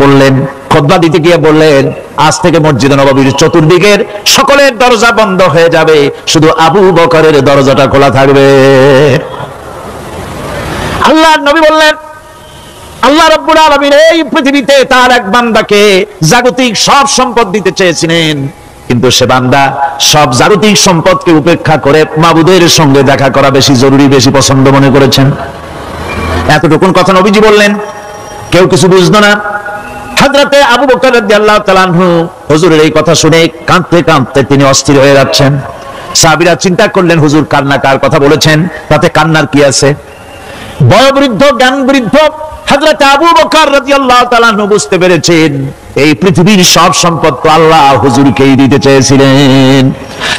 বললেন, খুতবা দিতে গিয়ে বললেন, আজ থেকে মসজিদে নববীর চতুর্দিকের সকলের দরজা বন্ধ হয়ে যাবে, শুধু আবু বকরের দরজাটা খোলা থাকবে। আল্লাহর নবী বললেন, আল্লাহ রাব্বুল আলামিন এই পৃথিবীতে তার এক বান্দাকে জাগতিক সব সম্পদ দিতে চেয়েছিলেন, কিন্তু সে বান্দা সব জাগতিক সম্পদকে উপেক্ষা করে মাবুদের সঙ্গে দেখা করা বেশি জরুরি, বেশি পছন্দ মনে করেছেন। এতটুকুন কথা নবীজি বললেন, কেউ কিছু বুঝলো না। হযরতে আবু বকর রাদিয়াল্লাহু তাআলা আনহু হুজুরের এই কথা শুনে কাঁদতে কাঁদতে তিনি অস্থির হয়ে যাচ্ছেন। সাহাবীরা চিন্তা করলেন, হুজুর কান্না কার কথা বলেছেন, তাতে কান্নার কি আছে? বয়োবৃদ্ধ, জ্ঞান বৃদ্ধ হযরতে আবু বকর রাদিয়াল্লাহু তাআলা আনহু বুঝতে পেরেছেন এই পৃথিবীর সব সম্পদ তো আল্লাহ হুজুরকেই দিতে চেয়েছিলেন।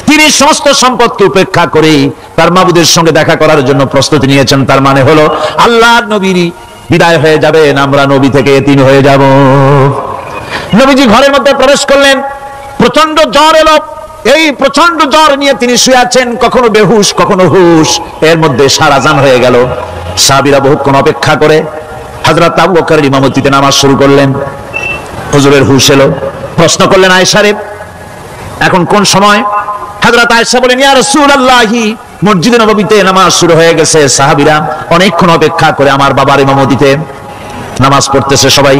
তিনি সমস্ত সম্পদকে উপেক্ষা করে তার মাবুদের সঙ্গে দেখা করার জন্য প্রস্তুতি নিয়েছেন। তার মানে হলো আল্লাহর নবীর বিদায় হয়ে যাবেন, আমরা নবী থেকে এতিম হয়ে যাব। নবীজি ঘরের মধ্যে প্রবেশ করলেন, প্রচন্ড জ্বর এলো। এই প্রচন্ড জ্বর নিয়ে তিনি শুয়ে আছেন, কখনো বেহুশ কখনো হুশ। এর মধ্যে সারা আজান হয়ে গেল। সাহাবীরা বহুক্ষণ অপেক্ষা করে হযরত আবু বকরের ইমামতিতে নামাজ শুরু করলেন। হুজুরের হুশ এলো। প্রশ্ন করলেন, আয়েশা রে, এখন কোন সময়? হযরত আয়েশা বলেন, ইয়া রাসূলুল্লাহি, মসজিদে নববীতে নামাজ শুরু হয়ে গেছে। সাহাবীরা অনেকক্ষণ অপেক্ষা করে আমার বাবার ইমামতিতে নামাজ পড়তেছে সবাই,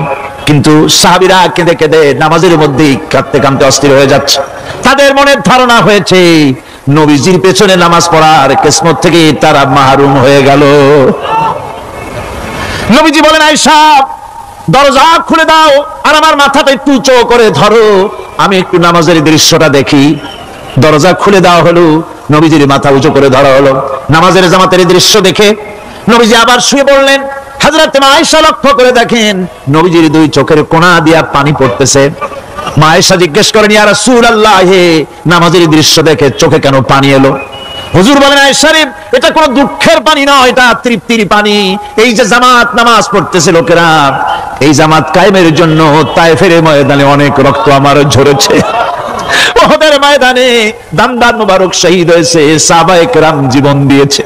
কিন্তু সাহাবীরা কেঁদে কেঁদে নামাজের মধ্যেই কাঁদতে কাঁদতে অস্থির হয়ে যাচ্ছে। তাদের মনের ধারণা হয়েছে নবীজির পেছনে নামাজ পড়ার কিসমত থেকে তারা মাহরুম হয়ে গেল। নবীজি বলেন, আয়েশা দরজা খুলে দাও আর আমার মাথাটা একটু উঁচু করে ধরো, আমি একটু নামাজের দৃশ্যটা দেখি। দরজা খুলে দেওয়া হলো, নবীজির মাথা উঁচু করে ধরা হলো। নামাজের জামাতের দৃশ্য দেখে নবীজি আবার শুয়ে পড়লেন। হযরত আয়েশা লক্ষ্য করে দেখেন নবীজির দুই চোখের কোণা দিয়া পানি পড়তেছে। মা আয়েশা জিজ্ঞেস করেন, ইয়া রাসূলুল্লাহ, নামাজের দৃশ্য দেখে চোখে কেন পানি এলো? হুজুর বলেন, আয়েশা রে, এটা কোনো দুঃখের পানি নয়, এটা তৃপ্তির পানি। এই যে জামাত নামাজ পড়তেছে লোকেরা, এই জামাত কায়েমের জন্য তায়েফের ময়দানে অনেক রক্ত আমার ঝরেছে। উহুদের ময়দানে দামদার মুবারক শহীদ হয়েছে, সাহাবায়ে কেরাম জীবন দিয়েছে।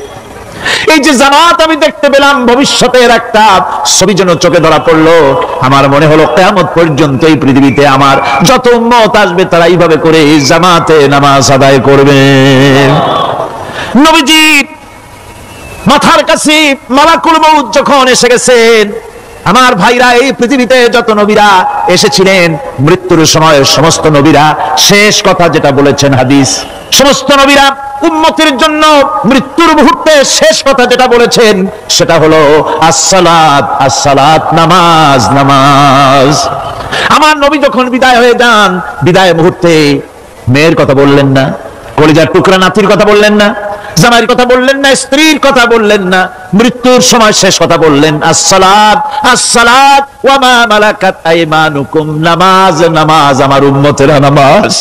এই যে জামাত আমি দেখতে পেলাম, ভবিষ্যতের একটা ছবি যেন চোখে ধরা পড়লো। আমার মনে হলো কিয়ামত পর্যন্ত এই পৃথিবীতে আমার যত উম্মত আসবে তারা এইভাবে করে এই জামাতে নামাজ আদায় করবে। নবীজি মাথার কাছে মালাকুল মউত যখন এসে গেছেন, আমার ভাইরা, এই পৃথিবীতে যত নবীরা এসেছিলেন মৃত্যুর সময় সমস্ত নবীরা শেষ কথা যেটা বলেছেন, হাদিস, সমস্ত নবীরা উম্মতের জন্য মৃত্যুর মুহূর্তে শেষ কথা যেটা বলেছেন সেটা হলো আসসালাত, আসসালাত, নামাজ, নামাজ। আমার নবী যখন বিদায় হয়ে যান, বিদায় মুহূর্তে মেয়ের কথা বললেন না, কলিজার টুকরা নাতির কথা বললেন না, জামাইয়ের কথা বললেন না, স্ত্রীর কথা বললেন না, মৃত্যুর সময় শেষ কথা বললেন আসসালাত, আসসালাত ওয়া মা মালাকাত আইমানুকুম, নামাজ, নামাজ, আমার উম্মতেরা নামাজ,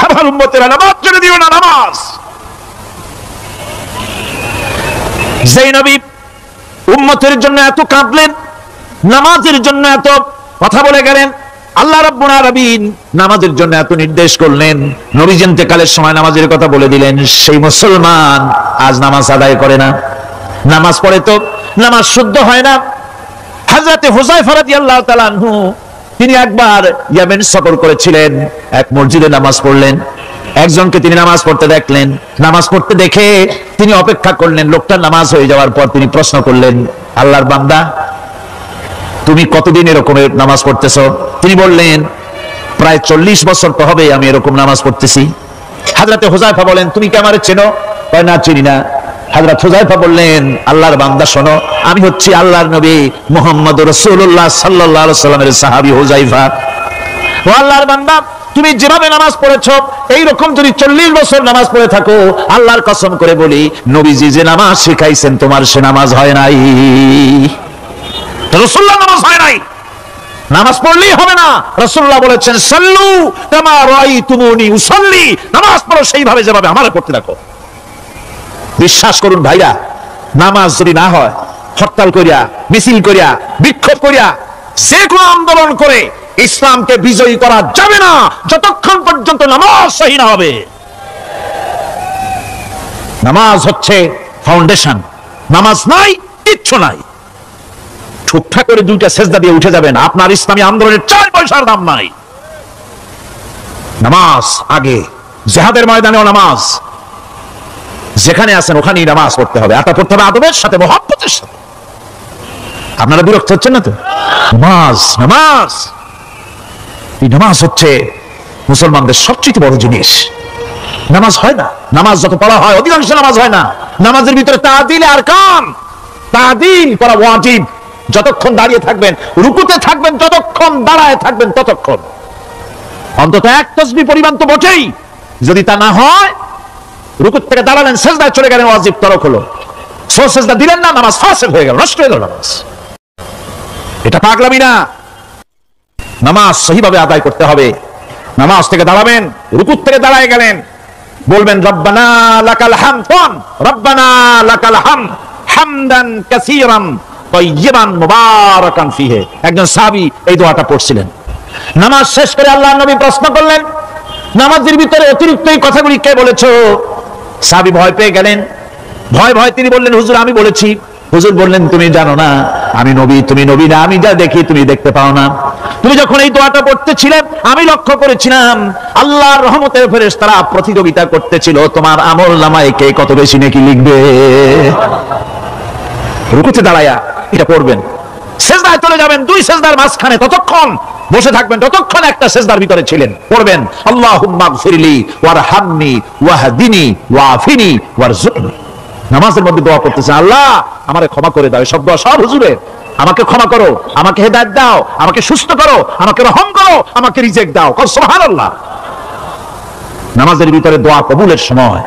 আমার উম্মতেরা নামাজ ছেড়ে দিও না, নামাজ। যেই নবী উম্মতের জন্য এত কাঁদলেন, নামাজের জন্য এত কথা বলে গেলেন, আল্লাহ রাব্বুল আলামিন নামাজের জন্য এত নির্দেশ করলেন, নবীজি ইন্তেকালের সময় নামাজের কথা বলে দিলেন, সেই মুসলমান আজ নামাজ আদায় করে না। নামাজ পড়ে তো নামাজ শুদ্ধ হয় না। হযরতে হুযায়ফা রাদিয়াল্লাহু তাআলা আনহু তিনি একবার ইয়েমেন সফর করেছিলেন, এক মসজিদে নামাজ পড়লেন, একজনকে তিনি নামাজ পড়তে দেখলেন। নামাজ পড়তে দেখে তিনি অপেক্ষা করলেন, লোকটার নামাজ হয়ে যাওয়ার পর তিনি প্রশ্ন করলেন, আল্লাহর বান্দা, তুমি কতদিন এরকমের নামাজ পড়তেছো? তিনি বললেন, প্রায় 40 বছর তো হবে আমি এরকম নামাজ পড়তেছি। হযরতে হুযায়ফা বলেন, তুমি কি আমারে চেনো? কয়, না, চিনি না। হযরত হুযায়ফা বললেন, আল্লাহর বান্দা শোনো, আমি হচ্ছি আল্লাহর নবী মুহাম্মদ রাসূলুল্লাহ সাল্লাল্লাহু আলাইহি ওয়াসাল্লামের সাহাবী হুযায়ফা। ও আল্লাহর বান্দা, তুমি যেভাবে নামাজ পড়েছো এইরকম যদি 40 বছর নামাজ পড়ে থাকো, আল্লাহর কসম করে বলি, নবীজি যে নামাজ শিখাইছেন তোমার সে নামাজ হয় নাই। রাসূলুল্লাহ নামাজ হয় নাই, নামাজ পড়লেই হবে না। রাসূলুল্লাহ বলেছেন, সাল্লু কামা রাআইতুমুনি উসাল্লি, নামাজ পড়ো সেইভাবে যেভাবে আমারে পড়তে রাখো। বিশ্বাস করুন ভাইরা, নামাজ যদি না হয়, হরতাল করিয়া, মিছিল করিয়া, বিক্ষোভ করিয়া, যে কোনো আন্দোলন করে ইসলামকে বিজয়ী করা যাবে না যতক্ষণ পর্যন্ত নামাজ সহি না হবে। নামাজ হচ্ছে ফাউন্ডেশন, নামাজ নাই কিচ্ছু নাই। ঠুকঠাক করে 2টা সেজদা দিয়ে উঠে যাবেন, আপনার ইসলামী আন্দোলনের 4 পয়সার দাম নাই। নামাজ আগে, জিহাদের ময়দানেও নামাজ, যেখানে আছেন ওখানেই নামাজ পড়তে হবে। এটা পড়তে হবে আদবের সাথে, মহব্বতের সাথে। আপনারা বিরক্ত হচ্ছেন না তো? নামাজ, নামাজ, এই নামাজ হচ্ছে মুসলমানদের সবচেয়ে বড় জিনিস। নামাজ হয় না, নামাজ যত পড়া হয় অধিকাংশ নামাজ হয় না। নামাজের ভিতরে তাদিল আর কাম, তাদিল করা ওয়াজিব। যতক্ষণ দাঁড়িয়ে থাকবেন, রুকুতে থাকবেন, যতক্ষণ দাঁড়ায় থাকবেন ততক্ষণ অন্তত 1 তাসবিহ পরিমাণ তো বটেই। যদি তা না হয়, রুকুত থেকে দাঁড়ালেন, সেজদায় চলে গেলেন, ওয়াজিব তরক হলো। সেজদা দিলেন না, নামাজ ফাসিদ হয়ে গেল, নষ্ট হয়ে গেল নামাজ। এটা পাগলামি না। নামাজ সহিভাবে আদায় করতে হবে। নামাজ থেকে দাঁড়াবেন, রুকুত থেকে দাঁড়ায় গেলেন, বলবেন রব্বানা লাকাল হামদ, রব্বানা লাকাল হামদ হামদান কাসীরান তাইয়িবান মুবারাকান ফিহি। একজন সাহাবী এই দোয়াটা পড়ছিলেন। নামাজ শেষ করে আল্লাহর নবী প্রশ্ন করলেন, নামাজের ভিতরে অতিরিক্ত এই কথাগুলি কে বলেছো? সাহাবী ভয় পেয়ে গেলেন। ভয় তিনি বললেন, হুজুর আমি বলেছি। হুজুর বললেন, তুমি জানো না আমি নবী, তুমি নবী না, আমি যা দেখি তুমি দেখতে পাও না। তুমি যখন এই দোয়াটা পড়তেছিলে আমি লক্ষ্য করেছিলাম আল্লাহর রহমতের ফেরেশতারা প্রতিযোগিতা করতেছিল তোমার আমল নামায় কে কত বেশি নেকি লিখবে। রুকুতে দাঁড়ায়া এটা পড়বেন, সেজদায় চলে যাবেন, 2 সেজদার মাঝখানে ততক্ষণ বসে থাকবেন যতক্ষণ একটা সেজদার ভিতরে ছিলেন। পড়বেন আল্লাহুম্মা গফিরলি ওয়ারহামনি ওয়াহদিনি ওয়াআফিনি ওয়ারযুকনি। নামাজের মধ্যে দোয়া করতেছেন, আল্লাহ আমারে ক্ষমা করে দাও। সব দোয়া সব হুজুরের, আমাকে ক্ষমা করো, আমাকে হেদায়েত দাও, আমাকে সুস্থ করো, আমাকে রহম করো, আমাকে রিজিক দাও। সুবহানাল্লাহ। নামাজের ভিতরে দোয়া কবুলের সময়,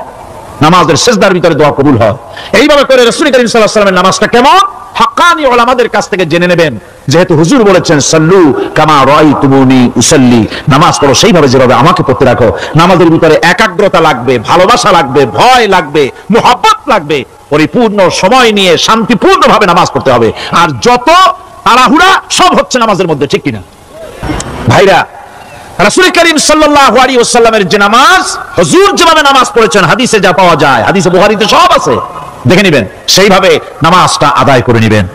নামাজের সিজদার ভিতরে দোয়া কবুল হয়। এইভাবে করে রাসূল করিম সাল্লাল্লাহু আলাইহি ওয়াসাল্লামের নামাজটা কেমন হাক্কানি উলামাদের কাছ থেকে জেনে নেবেন। যেহেতু হুজুর বলেছেন সাল্লু কামা রাআইতুমুনি উসাল্লি, নামাজ পড়ো সেইভাবে যেভাবে আমাকে পড়তে রাখো। নামাজের ভিতরে একাগ্রতা লাগবে, ভালোবাসা লাগবে, ভয় লাগবে, মুহাব্বত লাগবে। পরিপূর্ণ সময় নিয়ে শান্তিপূর্ণভাবে নামাজ পড়তে হবে। আর যত তাড়াহুড়া সব হচ্ছে নামাজের মধ্যে, ঠিক কিনা ভাইরা? রাসূল করিম সাল্লাল্লাহু আলাইহি ওয়াসাল্লামের যে নামাজ, হুজুর যেভাবে নামাজ পড়েছেন হাদিসে যা পাওয়া যায়, হাদিসে বুখারীতে সব আছে, দেখে নেবেন, সেইভাবে নামাজটা আদায় করে নেবেন।